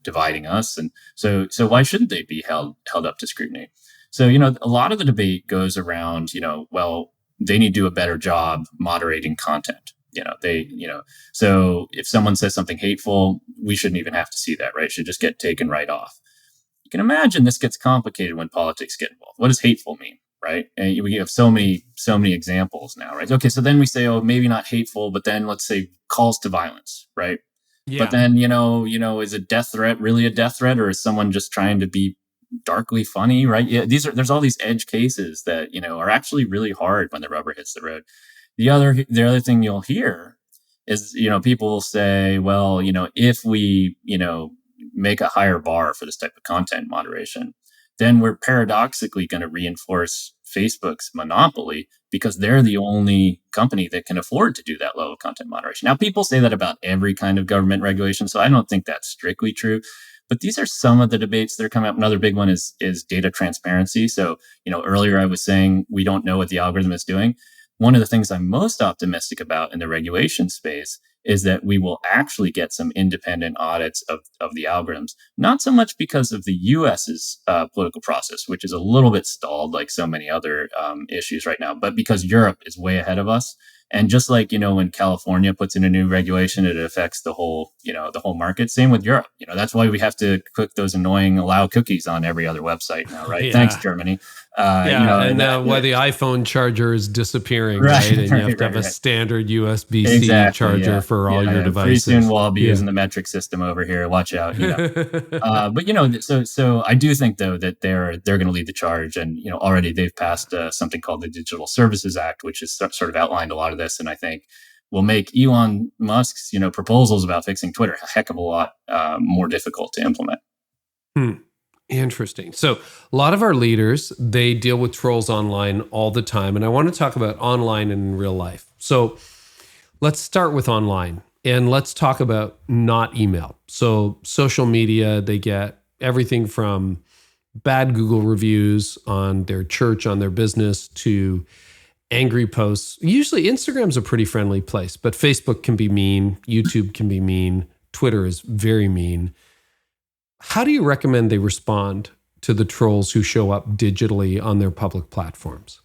dividing us, and so why shouldn't they be held up to scrutiny? So a lot of the debate goes around well, they need to do a better job moderating content. So if someone says something hateful, we shouldn't even have to see that, right? It should just get taken right off. You can imagine this gets complicated when politics get involved. What does hateful mean, right? And we have so many examples now, right? Okay, so then we say, oh, maybe not hateful, but then let's say calls to violence, right? Yeah. But then, is a death threat really a death threat, or is someone just trying to be darkly funny, right? Yeah, there's all these edge cases that, are actually really hard when the rubber hits the road. The other thing you'll hear is, people will say, well, if we, make a higher bar for this type of content moderation, then we're paradoxically going to reinforce Facebook's monopoly because they're the only company that can afford to do that level of content moderation. Now, people say that about every kind of government regulation, so I don't think that's strictly true. But these are some of the debates that are coming up. Another big one is data transparency. So, earlier I was saying we don't know what the algorithm is doing. One of the things I'm most optimistic about in the regulation space is that we will actually get some independent audits of the algorithms, not so much because of the US's political process, which is a little bit stalled like so many other issues right now, but because Europe is way ahead of us. And just like, when California puts in a new regulation, it affects the whole market. Same with Europe. That's why we have to click those annoying allow cookies on every other website now, right? Yeah. Thanks, Germany. Why the iPhone charger is disappearing, right? And you have to have a standard USB-C charger for all your devices. Pretty soon we'll all be using the metric system over here. Watch out. But so I do think though that they're going to lead the charge, and already they've passed something called the Digital Services Act, which has sort of outlined a lot of this, and I think will make Elon Musk's proposals about fixing Twitter a heck of a lot more difficult to implement. Interesting. So a lot of our leaders, they deal with trolls online all the time. And I want to talk about online and in real life. So let's start with online, and let's talk about not email. So social media, they get everything from bad Google reviews on their church, on their business, to angry posts. Usually Instagram's a pretty friendly place, but Facebook can be mean. YouTube can be mean. Twitter is very mean. How do you recommend they respond to the trolls who show up digitally on their public platforms?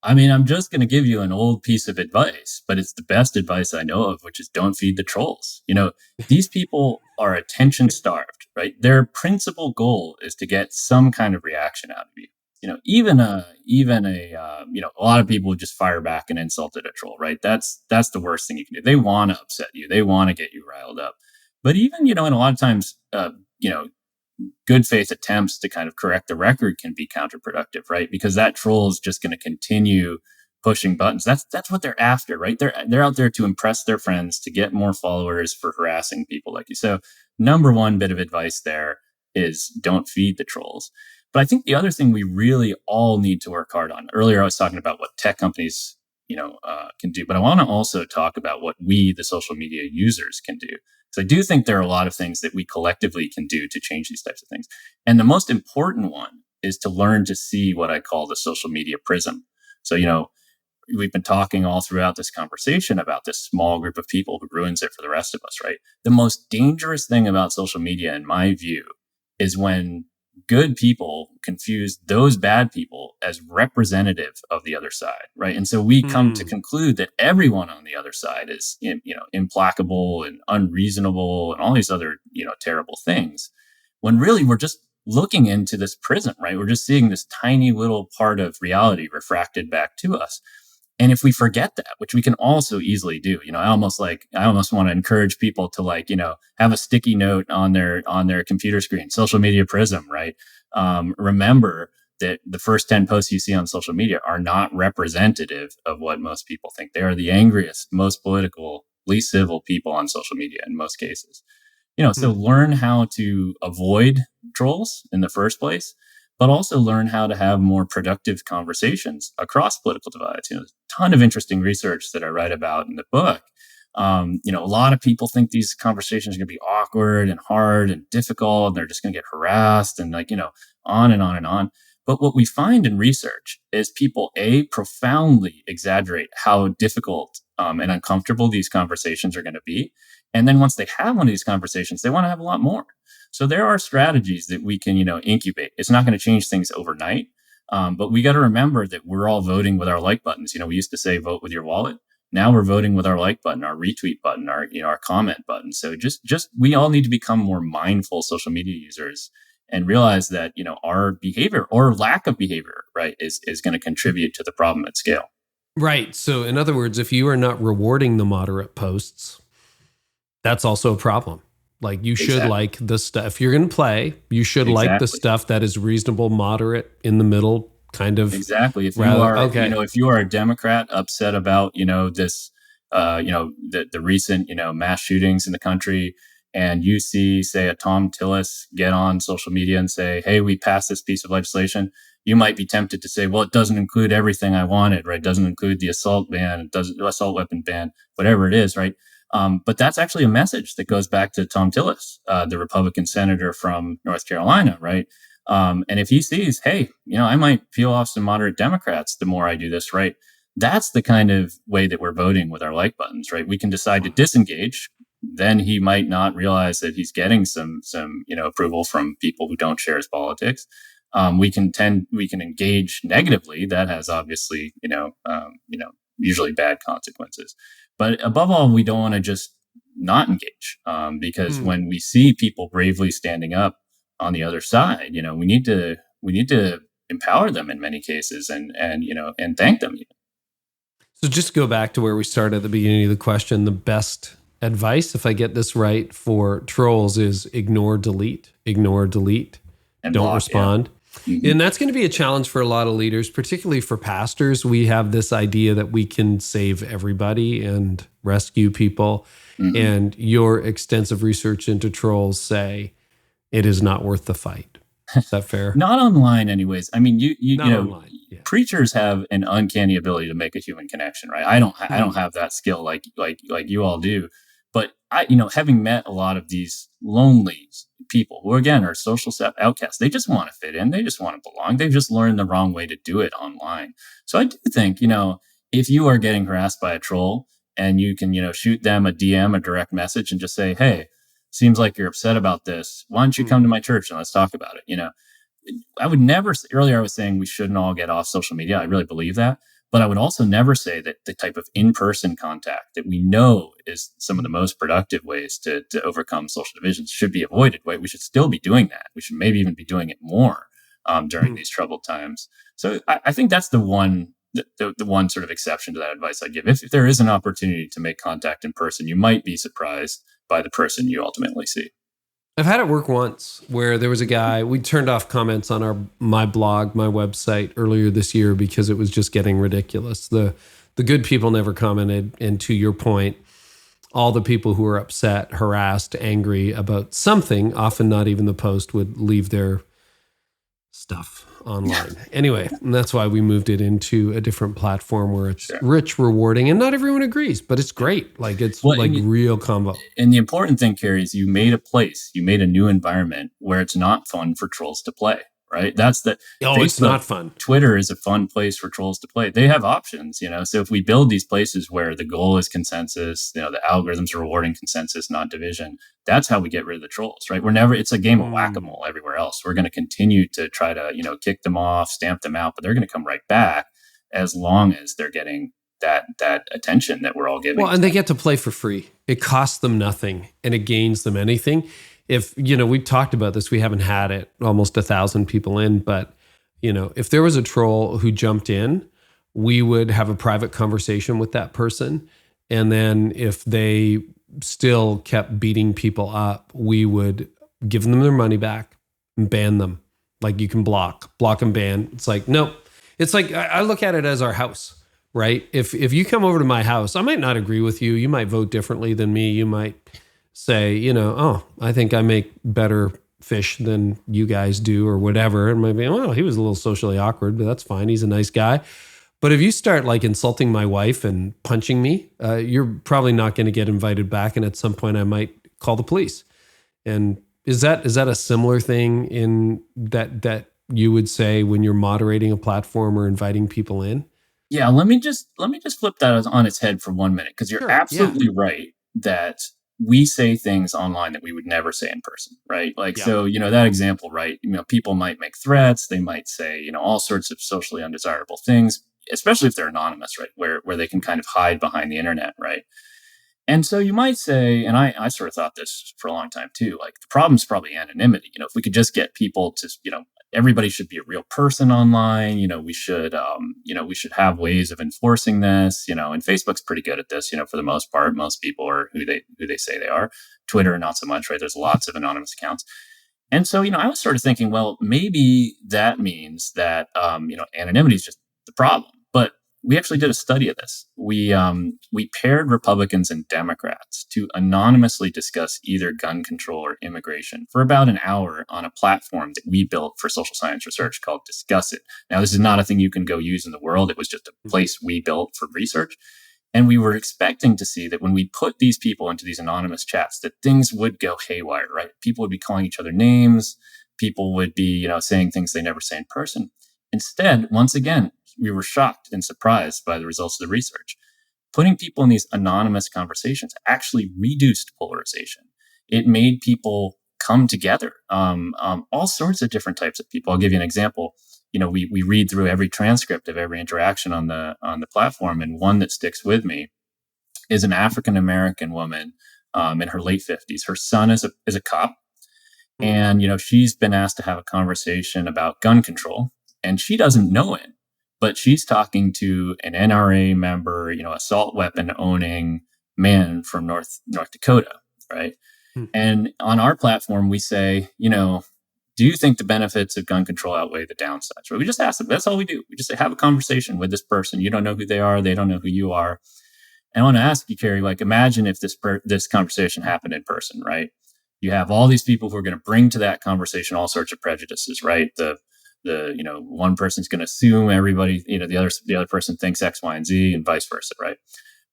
I mean, I'm just going to give you an old piece of advice, but it's the best advice I know of, which is don't feed the trolls. These people are attention starved, right? Their principal goal is to get some kind of reaction out of you. Even a lot of people just fire back and insult at a troll, right? That's the worst thing you can do. They want to upset you. They want to get you riled up. But even, and a lot of times, good faith attempts to kind of correct the record can be counterproductive, right? Because that troll is just going to continue pushing buttons. That's what they're after, right? They're out there to impress their friends, to get more followers, for harassing people like you. So number one bit of advice there is don't feed the trolls. But I think the other thing we really all need to work hard on, earlier I was talking about what tech companies can do, but I want to also talk about what we, the social media users, can do. So I do think there are a lot of things that we collectively can do to change these types of things. And the most important one is to learn to see what I call the social media prism. So, we've been talking all throughout this conversation about this small group of people who ruins it for the rest of us, right? The most dangerous thing about social media, in my view, is when good people confuse those bad people as representative of the other side, right? And so we come to conclude that everyone on the other side is, implacable and unreasonable and all these other, terrible things, when really we're just looking into this prism, right? We're just seeing this tiny little part of reality refracted back to us. And if we forget that, which we can also easily do, I almost want to encourage people to have a sticky note on their computer screen, social media prism, right? Remember that the first 10 posts you see on social media are not representative of what most people think. They are the angriest, most political, least civil people on social media in most cases. So learn how to avoid trolls in the first place, but also learn how to have more productive conversations across political divides. There's a ton of interesting research that I write about in the book. A lot of people think these conversations are going to be awkward and hard and difficult, and they're just going to get harassed and on and on and on. But what we find in research is people, profoundly exaggerate how difficult and uncomfortable these conversations are going to be. And then once they have one of these conversations, they want to have a lot more. So there are strategies that we can, incubate. It's not going to change things overnight. But we got to remember that we're all voting with our like buttons. We used to say vote with your wallet. Now we're voting with our like button, our retweet button, our comment button. So just we all need to become more mindful social media users and realize that, our behavior or lack of behavior, right, is going to contribute to the problem at scale. Right. So in other words, if you are not rewarding the moderate posts, that's also a problem. Like you should like the stuff. If you're going to play, you should like the stuff that is reasonable, moderate, in the middle, kind of. Exactly. If you are, if you are a Democrat upset about, this, the recent, mass shootings in the country, and you see, say, a Tom Tillis get on social media and say, hey, we passed this piece of legislation, you might be tempted to say, well, it doesn't include everything I wanted, right? It doesn't include the assault ban, it doesn't assault weapon ban, whatever it is, right? But that's actually a message that goes back to Tom Tillis, the Republican senator from North Carolina, right? And if he sees, hey, I might peel off some moderate Democrats the more I do this, right? That's the kind of way that we're voting with our like buttons, right? We can decide to disengage. Then he might not realize that he's getting some approval from people who don't share his politics. We can engage negatively. That has obviously usually bad consequences. But above all, we don't want to just not engage, because when we see people bravely standing up on the other side, we need to empower them in many cases, and thank them. So just go back to where we started at the beginning of the question. The best advice, if I get this right, for trolls is ignore, delete, and don't block, respond. Yeah. And that's going to be a challenge for a lot of leaders, particularly for pastors. We have this idea that we can save everybody and rescue people. And your extensive research into trolls say it is not worth the fight. Is that fair? Not online, anyways. I mean, online, yeah. Preachers have an uncanny ability to make a human connection, right? I don't have that skill like you all do. But having met a lot of these lonely people who, again, are social outcasts, they just want to fit in. They just want to belong. They've just learned the wrong way to do it online. So I do think, if you are getting harassed by a troll and you can, shoot them a DM, a direct message, and just say, hey, seems like you're upset about this. Why don't you come to my church and let's talk about it? I would never, earlier I was saying we shouldn't all get off social media. I really believe that. But I would also never say that the type of in-person contact that we know is some of the most productive ways to overcome social divisions should be avoided. Right? We should still be doing that. We should maybe even be doing it more during these troubled times. So I think that's the one sort of exception to that advice I give. If there is an opportunity to make contact in person, you might be surprised by the person you ultimately see. I've had it work once where there was a guy, we turned off comments on my blog, my website earlier this year because it was just getting ridiculous. The good people never commented. And to your point, all the people who were upset, harassed, angry about something, often not even the post, would leave their stuff online. Anyway, and that's why we moved it into a different platform where it's rich, rewarding, and not everyone agrees, but it's great. Like it's real combo. And the important thing, Carey, is you made a new environment where it's not fun for trolls to play, right? That's it's not fun. Twitter is a fun place for trolls to play. They have options, so if we build these places where the goal is consensus, the algorithms are rewarding consensus, not division, that's how we get rid of the trolls, right? It's a game of whack-a-mole everywhere else. We're going to continue to try to, kick them off, stamp them out, but they're going to come right back as long as they're getting that attention that we're all giving. Well, and they get to play for free. It costs them nothing and it gains them anything. If, we talked about this, we haven't had it almost 1,000 people in, but, if there was a troll who jumped in, we would have a private conversation with that person. And then if they still kept beating people up, we would give them their money back and ban them. Like you can block and ban. It's like, nope. It's like, I look at it as our house, right? If you come over to my house, I might not agree with you. You might vote differently than me. You might say, I think I make better fish than you guys do or whatever. And maybe, he was a little socially awkward, but that's fine. He's a nice guy. But if you start like insulting my wife and punching me, you're probably not going to get invited back. And at some point I might call the police. And is that a similar thing in that you would say when you're moderating a platform or inviting people in? Yeah, let me just flip that on its head for 1 minute, because you're absolutely right that we say things online that we would never say in person, right? So, that example, right? People might make threats. They might say, all sorts of socially undesirable things, especially if they're anonymous, right? Where they can kind of hide behind the internet, right? And so you might say, and I sort of thought this for a long time too, like the problem's probably anonymity. If we could just get people to, everybody should be a real person online. We should have ways of enforcing this, and Facebook's pretty good at this, for the most part. Most people are who they say they are. Twitter, not so much, right? There's lots of anonymous accounts. And so, I was sort of thinking, well, maybe that means that, anonymity is just the problem. But we actually did a study of this. We paired Republicans and Democrats to anonymously discuss either gun control or immigration for about an hour on a platform that we built for social science research called Discuss It. Now, this is not a thing you can go use in the world. It was just a place we built for research. And we were expecting to see that when we put these people into these anonymous chats, that things would go haywire, right? People would be calling each other names. People would be, saying things they never say in person. Instead, once again, we were shocked and surprised by the results of the research. Putting people in these anonymous conversations actually reduced polarization. It made people come together, all sorts of different types of people. I'll give you an example. we read through every transcript of every interaction on the platform, and one that sticks with me is an African American woman in her late 50s. Her son is a cop, and she's been asked to have a conversation about gun control, and she doesn't know it, but she's talking to an NRA member, assault weapon owning man from North Dakota, right? And on our platform, we say, do you think the benefits of gun control outweigh the downsides? Right? We just ask them. That's all we do. We just say, have a conversation with this person. You don't know who they are. They don't know who you are. And I want to ask you, Carey, imagine if this conversation happened in person, right? You have all these people who are going to bring to that conversation all sorts of prejudices, right? The one person's going to assume everybody, the other person thinks X, Y, and Z, and vice versa, right?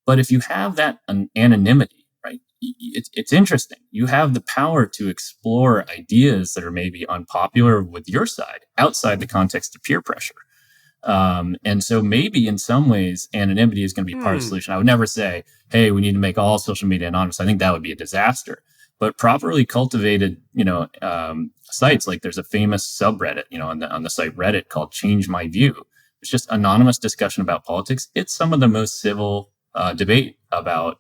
But if you have that anonymity, right, it's interesting. You have the power to explore ideas that are maybe unpopular with your side outside the context of peer pressure. And so maybe in some ways, anonymity is going to be part of the solution. I would never say, hey, we need to make all social media anonymous. I think that would be a disaster. But properly cultivated, sites, like there's a famous subreddit, on the site Reddit called Change My View. It's just anonymous discussion about politics. It's some of the most civil debate about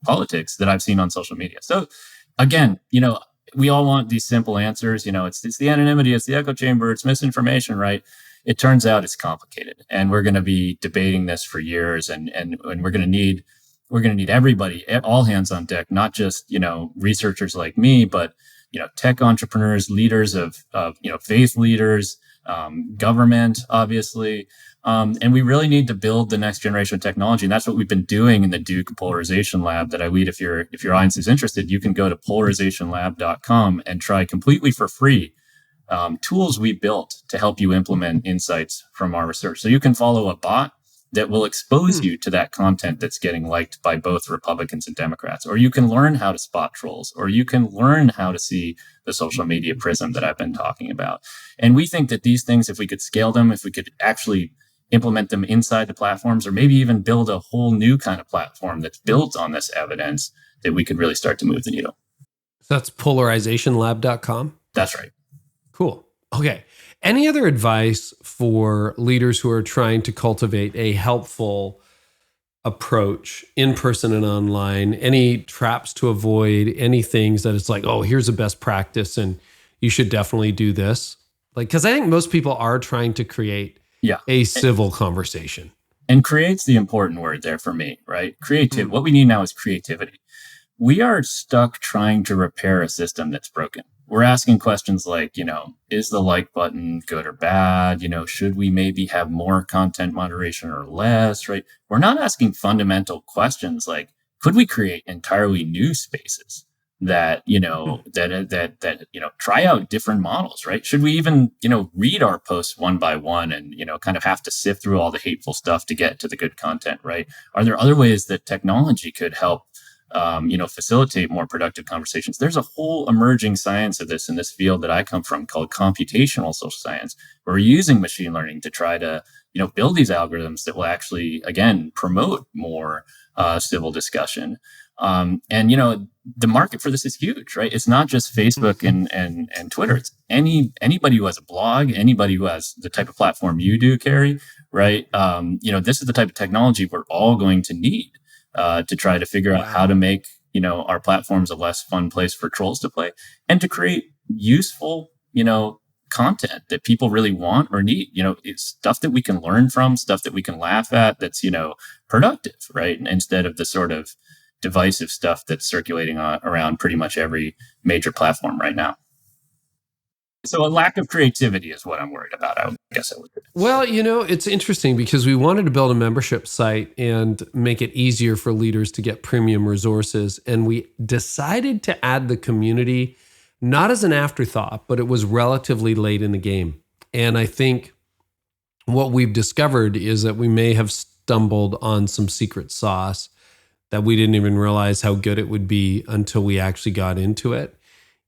politics that I've seen on social media. So again, we all want these simple answers. It's the anonymity, it's the echo chamber, it's misinformation, right? It turns out it's complicated, and we're going to be debating this for years, and we're going to need everybody, all hands on deck, not just researchers like me, but tech entrepreneurs, leaders of faith leaders, government, obviously. And we really need to build the next generation of technology. And that's what we've been doing in the Duke Polarization Lab that I lead. If your audience is interested, you can go to polarizationlab.com and try completely for free tools we built to help you implement insights from our research. So you can follow a bot that will expose you to that content that's getting liked by both Republicans and Democrats. Or you can learn how to spot trolls, or you can learn how to see the social media prism that I've been talking about. And we think that these things, if we could scale them, if we could actually implement them inside the platforms, or maybe even build a whole new kind of platform that's built on this evidence, that we could really start to move the needle. So that's polarizationlab.com? That's right. Cool. Okay. Any other advice for leaders who are trying to cultivate a helpful approach in person and online? Any traps to avoid? Any things that it's like, oh, here's a best practice and you should definitely do this? Because I think most people are trying to create a civil conversation. And create's the important word there for me, right? Creativity. What we need now is creativity. We are stuck trying to repair a system that's broken. We're asking questions like, is the like button good or bad? Should we maybe have more content moderation or less, right? We're not asking fundamental questions like, could we create entirely new spaces that, try out different models, right? Should we even, read our posts one by one and, kind of have to sift through all the hateful stuff to get to the good content, right? Are there other ways that technology could help facilitate more productive conversations? There's a whole emerging science of this in this field that I come from called computational social science, where we're using machine learning to try to, build these algorithms that will actually, again, promote more civil discussion. The market for this is huge, right? It's not just Facebook and Twitter. It's anybody who has a blog, anybody who has the type of platform you do, Carey, right? This is the type of technology we're all going to need to try to figure out how to make, our platforms a less fun place for trolls to play, and to create useful, content that people really want or need. It's stuff that we can learn from, stuff that we can laugh at, that's, productive, right? Instead of the sort of divisive stuff that's circulating around pretty much every major platform right now. So a lack of creativity is what I'm worried about. I guess I would. Well, it's interesting because we wanted to build a membership site and make it easier for leaders to get premium resources. And we decided to add the community, not as an afterthought, but it was relatively late in the game. And I think what we've discovered is that we may have stumbled on some secret sauce that we didn't even realize how good it would be until we actually got into it.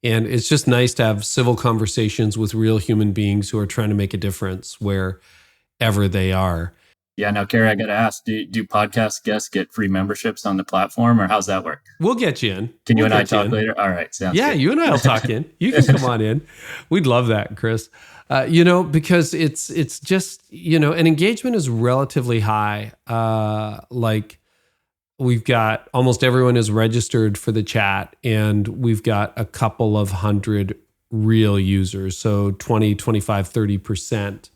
And it's just nice to have civil conversations with real human beings who are trying to make a difference wherever they are. Yeah. Now, Carey, I got to ask, do podcast guests get free memberships on the platform, or how's that work? We'll get you in. Can you and I talk later? All right. Sounds good. You and I will talk in. You can come on in. We'd love that, Chris. Because it's just, and engagement is relatively high. Like we've got almost everyone is registered for the chat, and we've got a couple of hundred real users. So 20, 25, 30%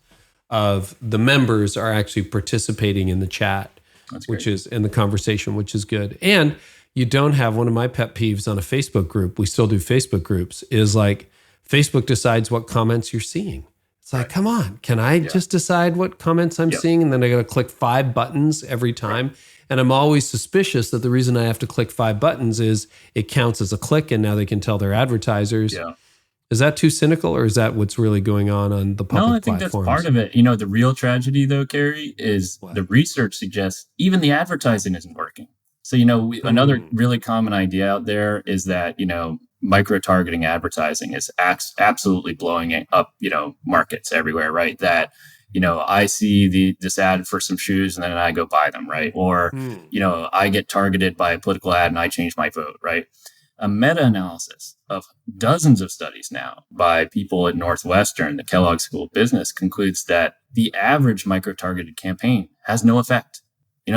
of the members are actually participating in the chat, which is in the conversation, which is good. And you don't have one of my pet peeves on a Facebook group. We still do Facebook groups, is like Facebook decides what comments you're seeing. It's like, come on, can I just decide what comments I'm seeing? And then I got to click 5 buttons every time. Right. And I'm always suspicious that the reason I have to click 5 buttons is it counts as a click, and now they can tell their advertisers. Yeah. Is that too cynical, or is that what's really going on the public platforms? No, I think that's part of it. The real tragedy, though, Carey, is the research suggests even the advertising isn't working. So, another really common idea out there is that, micro-targeting advertising is absolutely blowing up, markets everywhere, right? That, I see this ad for some shoes and then I go buy them, right? Or, I get targeted by a political ad and I change my vote, right? A meta-analysis of dozens of studies now by people at Northwestern, the Kellogg School of Business, concludes that the average micro-targeted campaign has no effect.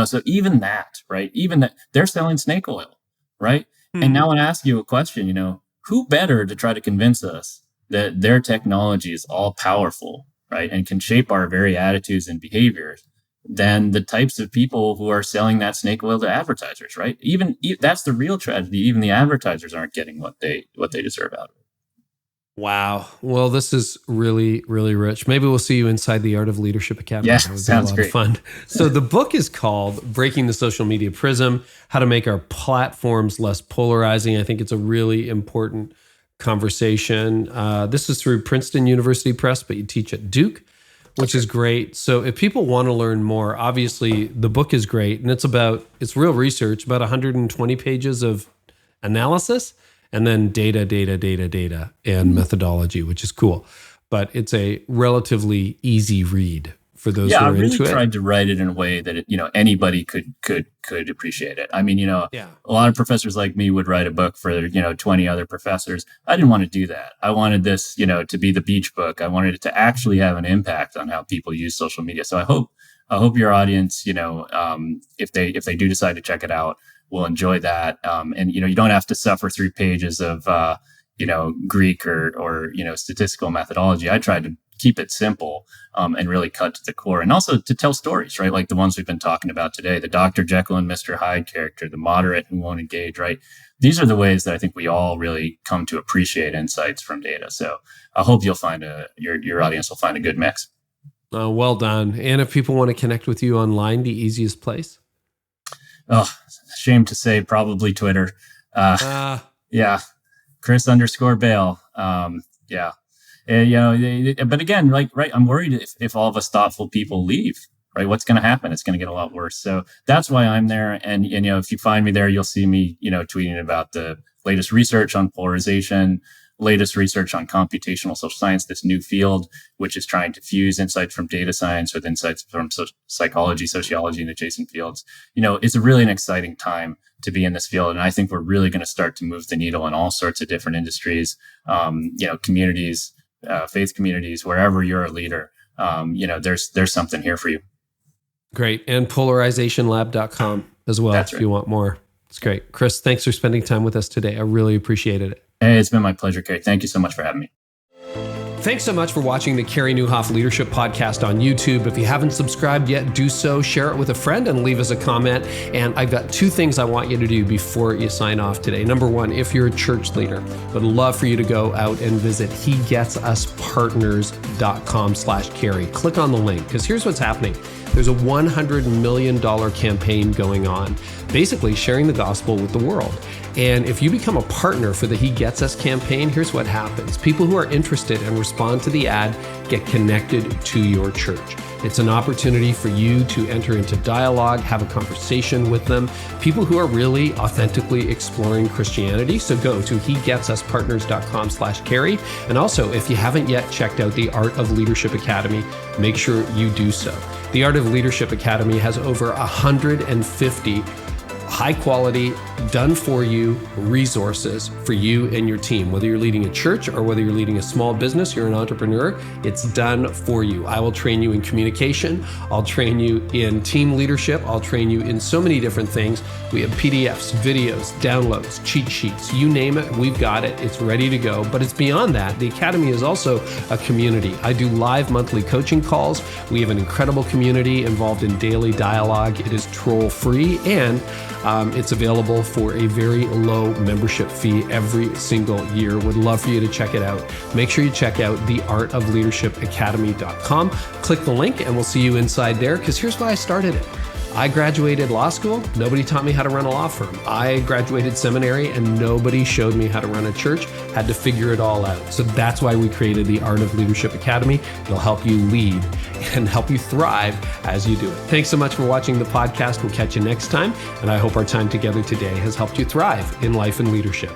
So even that, right? Even that, they're selling snake oil, right? And now I want to ask you a question, who better to try to convince us that their technology is all powerful, right? And can shape our very attitudes and behaviors than the types of people who are selling that snake oil to advertisers, right? Even that's the real tragedy. Even the advertisers aren't getting what they deserve out of it. Wow. Well, this is really, really rich. Maybe we'll see you inside the Art of Leadership Academy. Yeah, sounds great. Fun. So the book is called Breaking the Social Media Prism: How to Make Our Platforms Less Polarizing. I think it's a really important conversation. This is through Princeton University Press, but you teach at Duke, which is great. So if people want to learn more, obviously the book is great, and it's real research, about 120 pages of analysis, and then data, and methodology, which is cool. But it's a relatively easy read for those who are into it. Yeah, I really tried to write it in a way that anybody could appreciate it. I mean, a lot of professors like me would write a book for 20 other professors. I didn't want to do that. I wanted this to be the beach book. I wanted it to actually have an impact on how people use social media. So I hope your audience, if they do decide to check it out, will enjoy that. And you don't have to suffer through pages of Greek or statistical methodology. I tried to keep it simple and really cut to the core, and also to tell stories, right? Like the ones we've been talking about today, the Dr. Jekyll and Mr. Hyde character, the moderate who won't engage, right? These are the ways that I think we all really come to appreciate insights from data. So I hope you'll find your audience will find a good mix. Well done. And if people want to connect with you online, the easiest place? Oh, shame to say, probably Twitter. Yeah. Chris_Bale. Yeah. And, but again, right. I'm worried if all of us thoughtful people leave, right? What's going to happen? It's going to get a lot worse. So that's why I'm there. And if you find me there, you'll see me, tweeting about the latest research on polarization, latest research on computational social science, this new field, which is trying to fuse insights from data science with insights from psychology, sociology, and adjacent fields. It's really an exciting time to be in this field. And I think we're really going to start to move the needle in all sorts of different industries, communities, faith communities, wherever you're a leader. There's something here for you. Great. And polarizationlab.com as well. That's right. If you want more. It's great. Chris, thanks for spending time with us today. I really appreciated it. Hey, it's been my pleasure, Carey. Thank you so much for having me. Thanks so much for watching the Carey Nieuwhof Leadership Podcast on YouTube. If you haven't subscribed yet, do so. Share it with a friend and leave us a comment. And I've got 2 things I want you to do before you sign off today. Number 1, if you're a church leader, would love for you to go out and visit hegetsuspartners.com/Carey. Click on the link, because here's what's happening. There's a $100 million campaign going on, basically sharing the gospel with the world. And if you become a partner for the He Gets Us campaign, here's what happens. People who are interested and respond to the ad get connected to your church. It's an opportunity for you to enter into dialogue, have a conversation with them, people who are really authentically exploring Christianity. So go to hegetsuspartners.com/Carey. And also, if you haven't yet checked out the Art of Leadership Academy, make sure you do so. The Art of Leadership Academy has over 150 high quality, done for you resources for you and your team. Whether you're leading a church or whether you're leading a small business, you're an entrepreneur, it's done for you. I will train you in communication. I'll train you in team leadership. I'll train you in so many different things. We have PDFs, videos, downloads, cheat sheets, you name it, we've got it. It's ready to go. But it's beyond that. The Academy is also a community. I do live monthly coaching calls. We have an incredible community involved in daily dialogue. It is troll free, and it's available for a very low membership fee every single year. Would love for you to check it out. Make sure you check out theartofleadershipacademy.com. Click the link and we'll see you inside there, because here's why I started it. I graduated law school. Nobody taught me how to run a law firm. I graduated seminary and nobody showed me how to run a church. Had to figure it all out. So that's why we created the Art of Leadership Academy. It'll help you lead and help you thrive as you do it. Thanks so much for watching the podcast. We'll catch you next time. And I hope our time together today has helped you thrive in life and leadership.